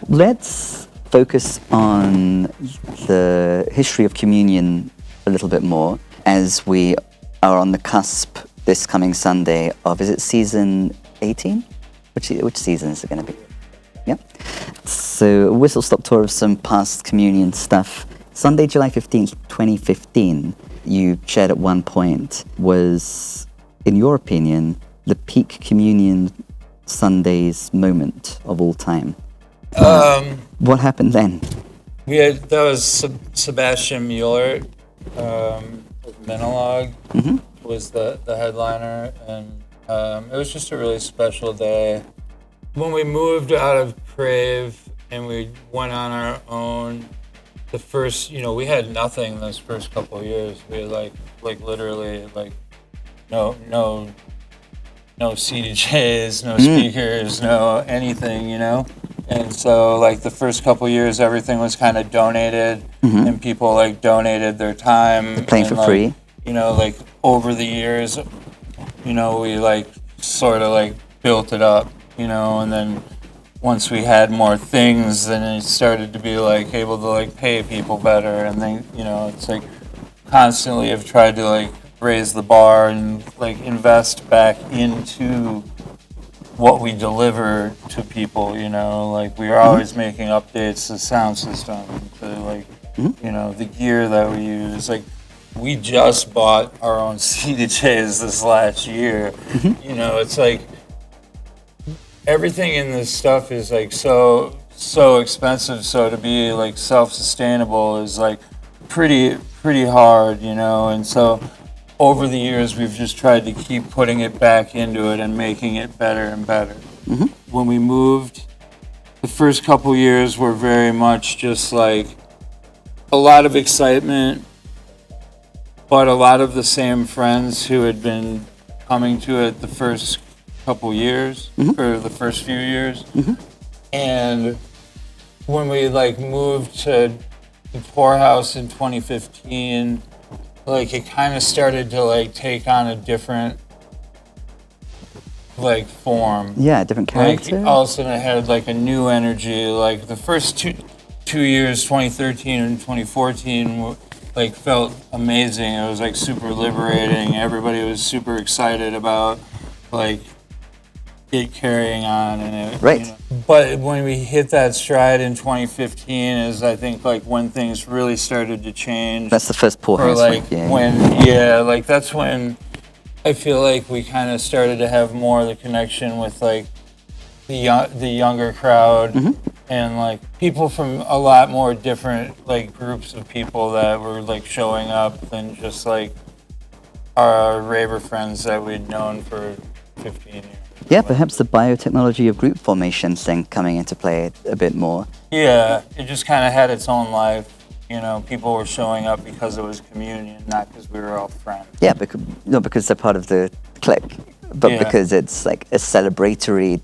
Let's focus on the history of communion a little bit more as we are on the cusp this coming Sunday of, is it season 18? Which season is it going to be? Yep. So a whistle-stop tour of some past communion stuff. Sunday, July 15th, 2015, you shared at one point, was, in your opinion, the peak communion Sundays moment of all time. What happened then? That was Sebastian Mueller, Menologue, was the headliner, and it was just a really special day. When we moved out of Crave and we went on our own, the first, we had nothing those first couple of years. We had like literally like no CDJs, no speakers, no anything, And so like the first couple of years, everything was kind of donated, and people like donated their time. Playing for free. Like over the years, we like sort of like built it up, and then once we had more things, then it started to be like able to like pay people better, and then it's like constantly have tried to like raise the bar and like invest back into what we deliver to people, like we are always making updates to the sound system, to like the gear that we use. Like we just bought our own CDJs this last year. It's like everything in this stuff is like so expensive, so to be like self-sustainable is like pretty hard, and so over the years we've just tried to keep putting it back into it and making it better and better. When we moved, the first couple years were very much just like a lot of excitement, but a lot of the same friends who had been coming to it the first couple years, or the first few years. And when we like moved to the Poorhouse in 2015, like it kind of started to like take on a different like form. Yeah, different character. Like all of a sudden it had like a new energy. Like the first two years, 2013 and 2014, like felt amazing. It was like super liberating. Everybody was super excited about like it carrying on, and it, Right. But when we hit that stride in 2015 is I think like when things really started to change. That's the first Poorhouse. Or like like that's when I feel like we kind of started to have more of the connection with like the younger crowd, and like people from a lot more different like groups of people that were like showing up than just like our raver friends that we'd known for 15 years. Yeah, perhaps the biotechnology of group formation thing coming into play a bit more. Yeah, it just kind of had its own life. You know, people were showing up because it was communion, not because we were all friends. Yeah, not because they're part of the clique, but Yeah. because it's like a celebratory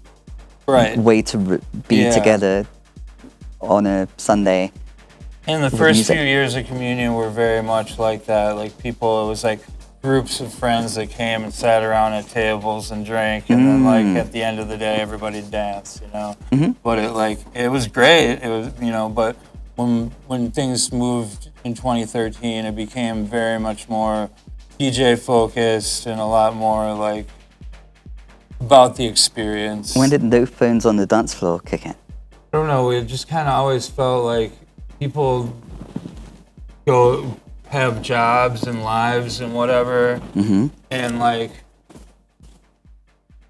Right. way to be Yeah. together on a Sunday. In the with first music. few years of communion were very much like that. Like people, it was like groups of friends that came and sat around at tables and drank, and then like at the end of the day, everybody danced, you know. But it was great. It was, you know, but when things moved in 2013, it became very much more DJ focused and a lot more like about the experience. When did no phones on the dance floor kick in? I don't know. We just kind of always felt like people go have jobs and lives and whatever, and like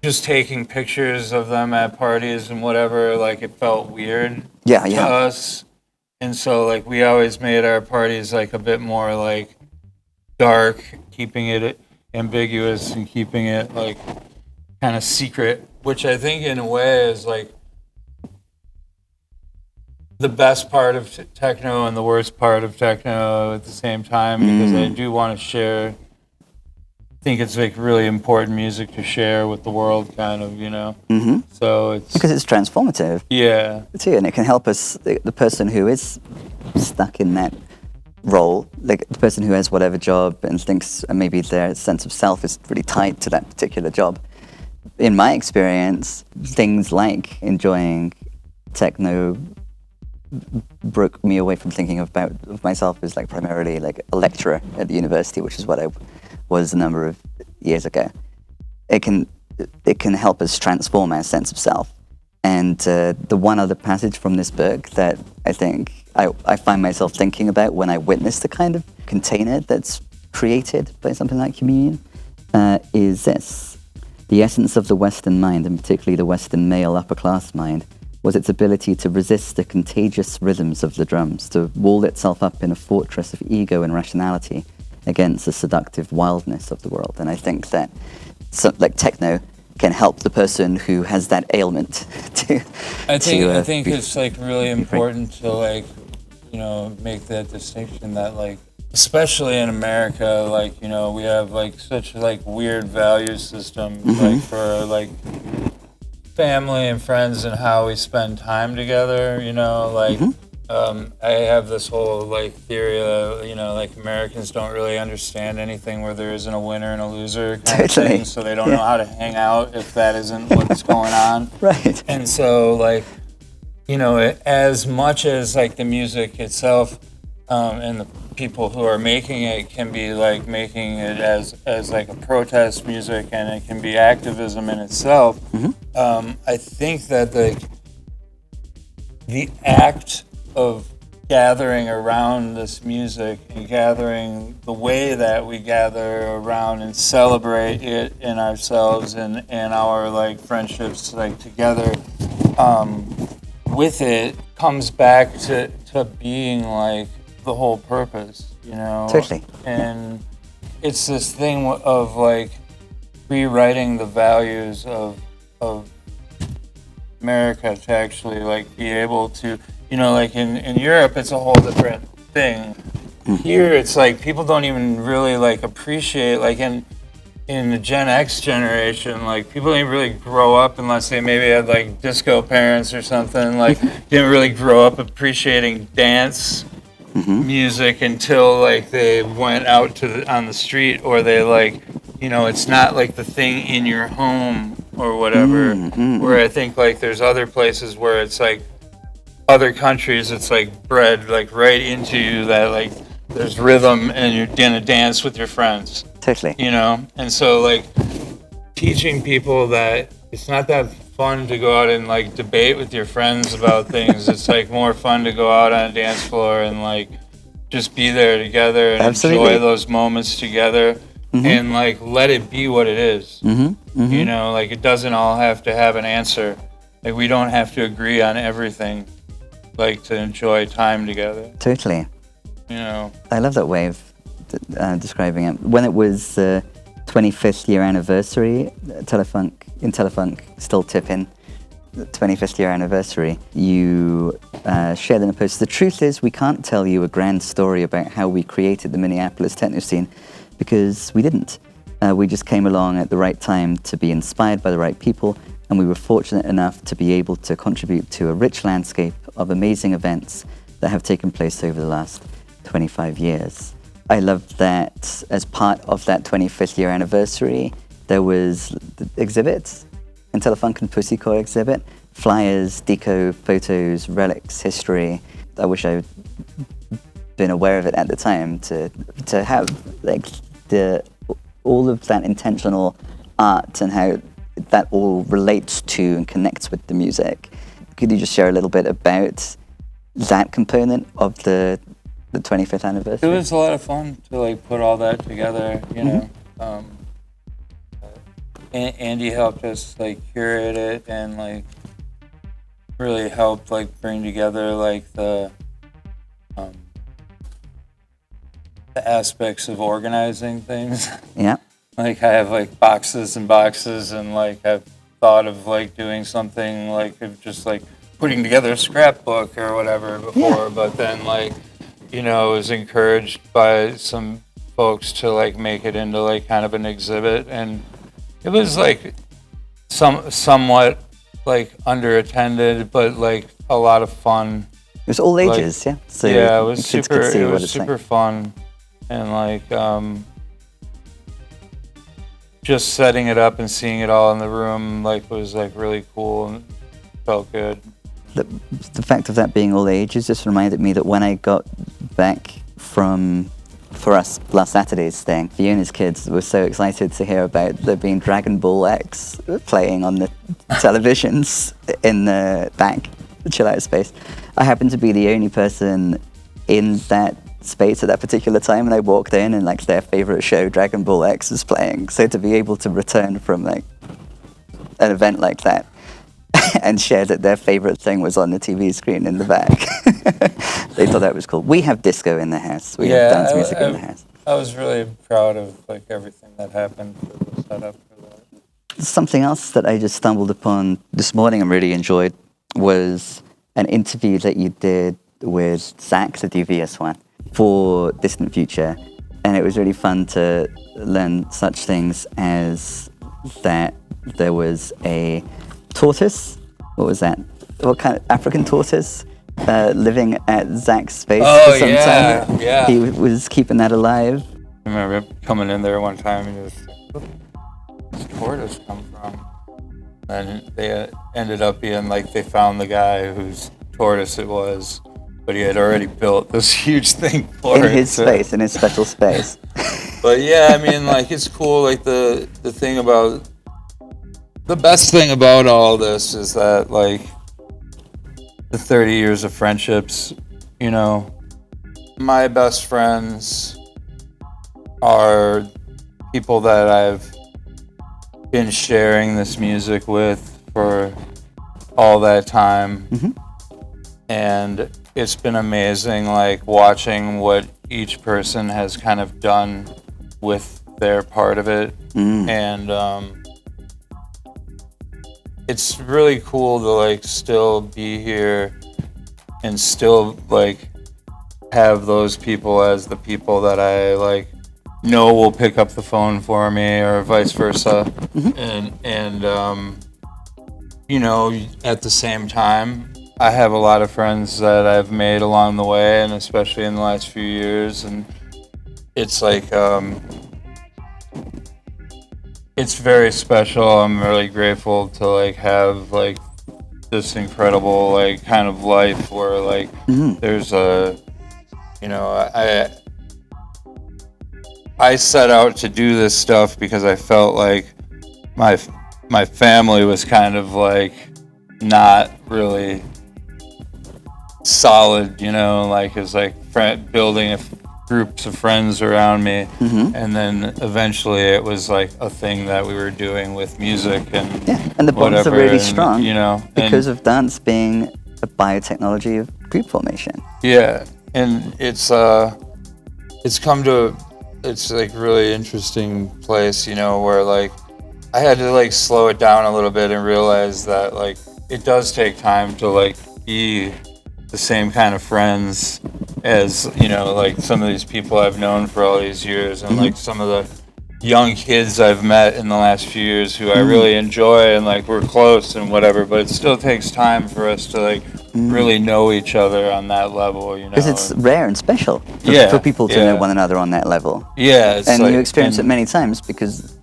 just taking pictures of them at parties and whatever. Like it felt weird Yeah, to yeah. us, and so like we always made our parties like a bit more like dark, keeping it ambiguous and keeping it like kind of secret, which I think in a way is like the best part of techno and the worst part of techno at the same time, because I do want to share. I think it's like really important music to share with the world, kind of, you know. So it's Because it's transformative yeah, too, and it can help us, the person who is stuck in that role, like the person who has whatever job and thinks maybe their sense of self is really tied to that particular job. In my experience, things like enjoying techno broke me away from thinking of myself as like primarily like a lecturer at the university, which is what I was a number of years ago. It can help us transform our sense of self. And the one other passage from this book that I think I find myself thinking about when I witness the kind of container that's created by something like communion is this. The essence of the Western mind, and particularly the Western male upper-class mind, was its ability to resist the contagious rhythms of the drums, to wall itself up in a fortress of ego and rationality against the seductive wildness of the world. And I think that like techno can help the person who has that ailment to. I think it's like really important to like, you know, make that distinction that like, especially in America, like, you know, we have like such like weird value systems like for like family and friends and how we spend time together, you know, like I have this whole like theory that, you know, like Americans don't really understand anything where there isn't a winner and a loser kind of thing, so they don't know how to hang out if that isn't what's going on. Right. And so like, you know, as much as like the music itself and the people who are making it can be like making it as like a protest music, and it can be activism in itself. I think that the act of gathering around this music and gathering the way that we gather around and celebrate it in ourselves and our like friendships like together with it comes back to being like the whole purpose, you know. Totally. And it's this thing of like rewriting the values of America to actually like be able to, you know, like in Europe it's a whole different thing. Here it's like people don't even really like appreciate, like in the Gen X generation, like people didn't really grow up unless they maybe had like disco parents or something, like didn't really grow up appreciating dance music until like they went out on the street, or they like, you know, it's not like the thing in your home or whatever, where I think like there's other places where it's like other countries it's like bred like right into you that like there's rhythm and you're gonna dance with your friends. Totally. You know, and so like teaching people that it's not that fun to go out and like debate with your friends about things. It's like more fun to go out on a dance floor and like just be there together and enjoy those moments together and like let it be what it is. You know, like it doesn't all have to have an answer. Like we don't have to agree on everything, like to enjoy time together. Totally. You know, I love that way of describing it. When it was 25th year anniversary, Telefunk still tipping. The 25th year anniversary, you shared in a post, the truth is we can't tell you a grand story about how we created the Minneapolis techno scene because we didn't. We just came along at the right time to be inspired by the right people, and we were fortunate enough to be able to contribute to a rich landscape of amazing events that have taken place over the last 25 years. I love that as part of that 25th year anniversary, there was the exhibits, Telefunk and Pussycore exhibit, flyers, deco, photos, relics, history. I wish I'd been aware of it at the time to have like all of that intentional art and how that all relates to and connects with the music. Could you just share a little bit about that component of the 25th anniversary? It was a lot of fun to like put all that together, you know. Andy helped us like curate it and like really helped like bring together like the aspects of organizing things. Yeah. Like I have like boxes and boxes, and like I've thought of like doing something like of just like putting together a scrapbook or whatever before, but then like, you know, I was encouraged by some folks to like make it into like kind of an exhibit, and it was like somewhat like underattended, but like a lot of fun. It was all ages, like, yeah. So yeah, it was kids super. could see It what was it's super like. fun, and like just setting it up and seeing it all in the room like was like really cool and felt good. The fact of that being all ages just reminded me that when I got back from, for us, last Saturday's thing, Fiona's kids were so excited to hear about there being Dragon Ball X playing on the televisions in the back, the chill out space. I happened to be the only person in that space at that particular time, and I walked in and like their favorite show, Dragon Ball X, was playing. So to be able to return from like an event like that and share that their favorite thing was on the TV screen in the back, they thought that was cool. We have disco in the house. We have dance music in the house. I was really proud of like everything that happened for the setup for that. Something else that I just stumbled upon this morning and really enjoyed was an interview that you did with Zach, the DVS one, for Distant Future. And it was really fun to learn such things as that there was a tortoise. What was that? What kind of African tortoise living at Zach's space for some time? Yeah. He was keeping that alive. I remember coming in there one time and just, where did this tortoise come from? And they ended up being like, they found the guy whose tortoise it was, but he had already built this huge thing for it. In his space, in his special space. But yeah, I mean, like, it's cool. Like, the thing about, the best thing about all this is that, like, the 30 years of friendships, you know, my best friends are people that I've been sharing this music with for all that time. Mm-hmm. And it's been amazing, like, watching what each person has kind of done with their part of it. And it's really cool to, like, still be here and still, like, have those people as the people that I, like, know will pick up the phone for me, or vice versa. Mm-hmm. And you know, at the same time, I have a lot of friends that I've made along the way, and especially in the last few years, and it's like, it's very special. I'm really grateful to, like, have, like, this incredible, like, kind of life where, like, there's a, you know, I set out to do this stuff because I felt like my family was kind of, like, not really solid, you know, like, it's like building groups of friends around me. And then eventually it was like a thing that we were doing with music and And the bonds are really and, strong, you know, because of dance being a biotechnology of group formation. Yeah, and it's come to it's like really interesting place, you know, where like I had to like slow it down a little bit and realize that like it does take time to like be the same kind of friends as, you know, like some of these people I've known for all these years, and like some of the young kids I've met in the last few years who I really enjoy, and like we're close and whatever, but it still takes time for us to like really know each other on that level, you know. Because it's rare and special for people to know one another on that level. Yeah, it's and like, you experience it many times because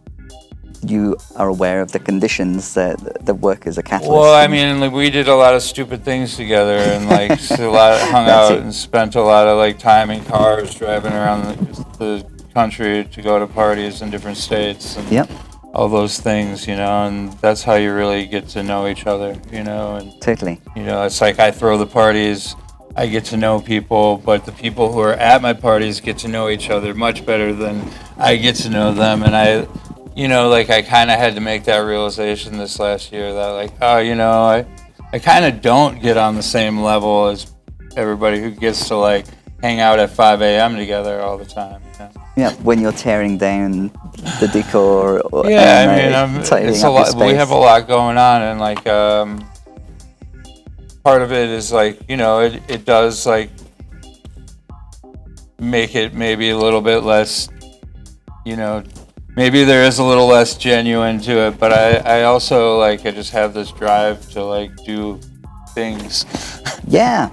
you are aware of the conditions that work as a catalyst. Well, I mean, like, we did a lot of stupid things together, and like hung out and spent a lot of like time in cars driving around the country to go to parties in different states and all those things, you know. And that's how you really get to know each other, you know. And totally, you know, it's like I throw the parties, I get to know people, but the people who are at my parties get to know each other much better than I get to know them. And you know, like I kind of had to make that realization this last year that like, oh, you know, I kind of don't get on the same level as everybody who gets to like hang out at 5 a.m. together all the time. You know? Yeah, when you're tearing down the decor. Yeah, I mean, it's a lot. We have a lot going on, and like part of it is like, you know, it does like make it maybe a little bit less, you know. Maybe there is a little less genuine to it, but I also like I just have this drive to like do things. Yeah.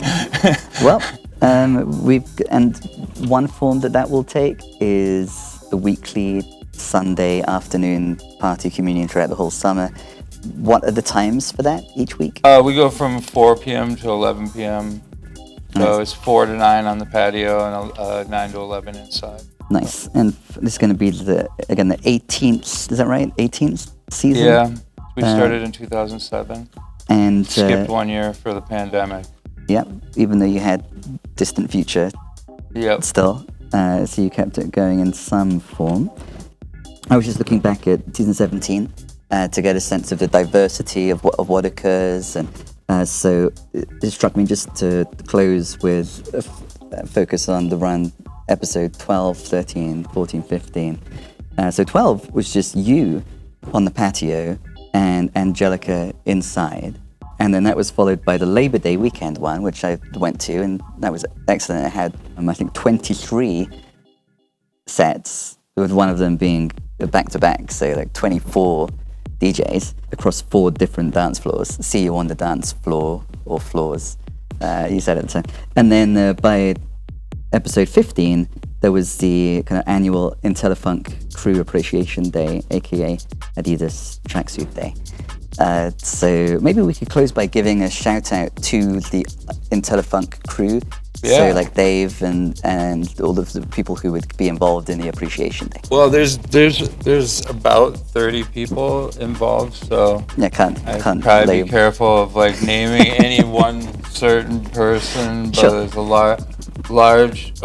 Well, and one form that will take is the weekly Sunday afternoon party communion throughout the whole summer. What are the times for that each week? We go from 4 p.m. to 11 p.m. So it's 4 to 9 on the patio and 9 to 11 inside. Nice. And this is going to be the 18th, is that right? 18th season? Yeah. We started in 2007. And skipped 1 year for the pandemic. Yeah, even though you had Distant Future still. So you kept it going in some form. I was just looking back at season 17 to get a sense of the diversity of what occurs. And so it struck me just to close with a focus on the run episode 12, 13, 14, 15. So 12 was just you on the patio and Angelica inside. And then that was followed by the Labor Day weekend one, which I went to, and that was excellent. It had, I think, 23 sets, with one of them being back-to-back, so like 24 DJs across 4 different dance floors. See you on the dance floor, or floors, you said at the time. And then by episode 15, there was the kind of annual Intellifunk Crew Appreciation Day, aka Adidas Tracksuit Day. So maybe we could close by giving a shout out to the Intellifunk crew. Yeah. So like Dave and all of the people who would be involved in the Appreciation Day. Well, there's about 30 people involved, so yeah, can't probably be careful of like naming any one certain person, but there's a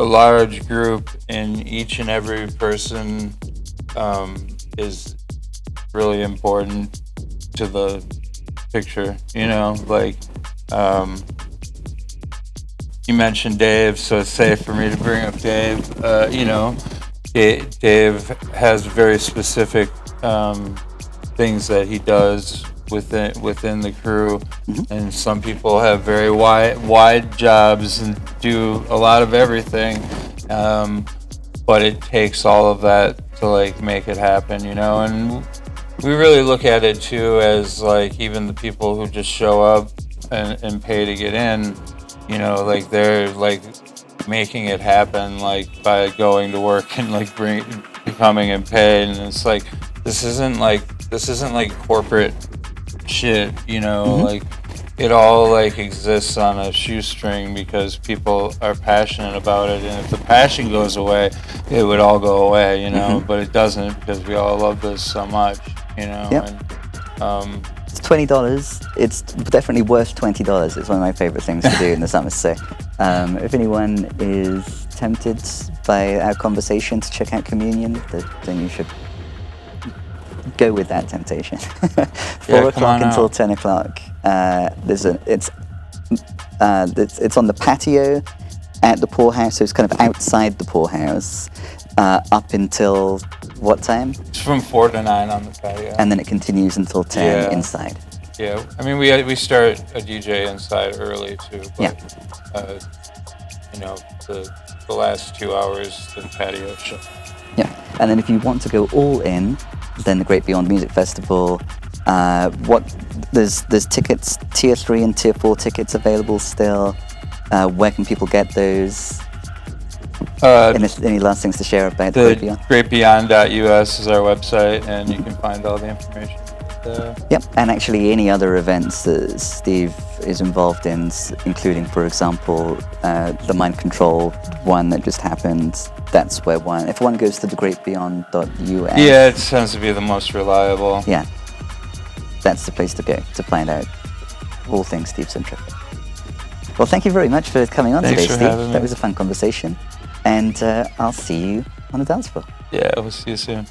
large group, and each and every person is really important to the picture, you know, like you mentioned Dave, so it's safe for me to bring up Dave. You know, Dave has very specific things that he does within the crew, and some people have very wide jobs and do a lot of everything, but it takes all of that to like make it happen, you know. And we really look at it too as like even the people who just show up and pay to get in, you know, like they're like making it happen like by going to work and like becoming unpaid. And it's like this isn't like corporate shit, you know. Like it all like exists on a shoestring because people are passionate about it, and if the passion goes away, it would all go away, you know. But it doesn't, because we all love this so much, you know. And it's $20. It's definitely worth $20. It's one of my favorite things to do in the summer. So if anyone is tempted by our conversation to check out Communion, then you should go with that temptation. 4 o'clock until 10 o'clock. It's on the patio at the poorhouse, so it's kind of outside the poorhouse. up until what time? It's from 4 to 9 on the patio. And then it continues until 10 Yeah. inside. Yeah, I mean, we start a DJ inside early too, but the last 2 hours the patio show. Yeah, and then if you want to go all in, then the Great Beyond Music Festival. There's tickets, tier 3 and tier 4 tickets available still. Where can people get those? Any last things to share about the Great Beyond? Greatbeyond.us is our website, and you can find all the information. Yep, and actually any other events that Steve is involved in, including, for example, the Mind Control one that just happened. That's where if one goes to thegreatbeyond.us. Yeah, it tends to be the most reliable. Yeah, that's the place to go to find out all things Steve Centrific. Well, thank you very much for coming on Thanks today, for Steve. having me. That was a fun conversation, and I'll see you on the dance floor. Yeah, we'll see you soon.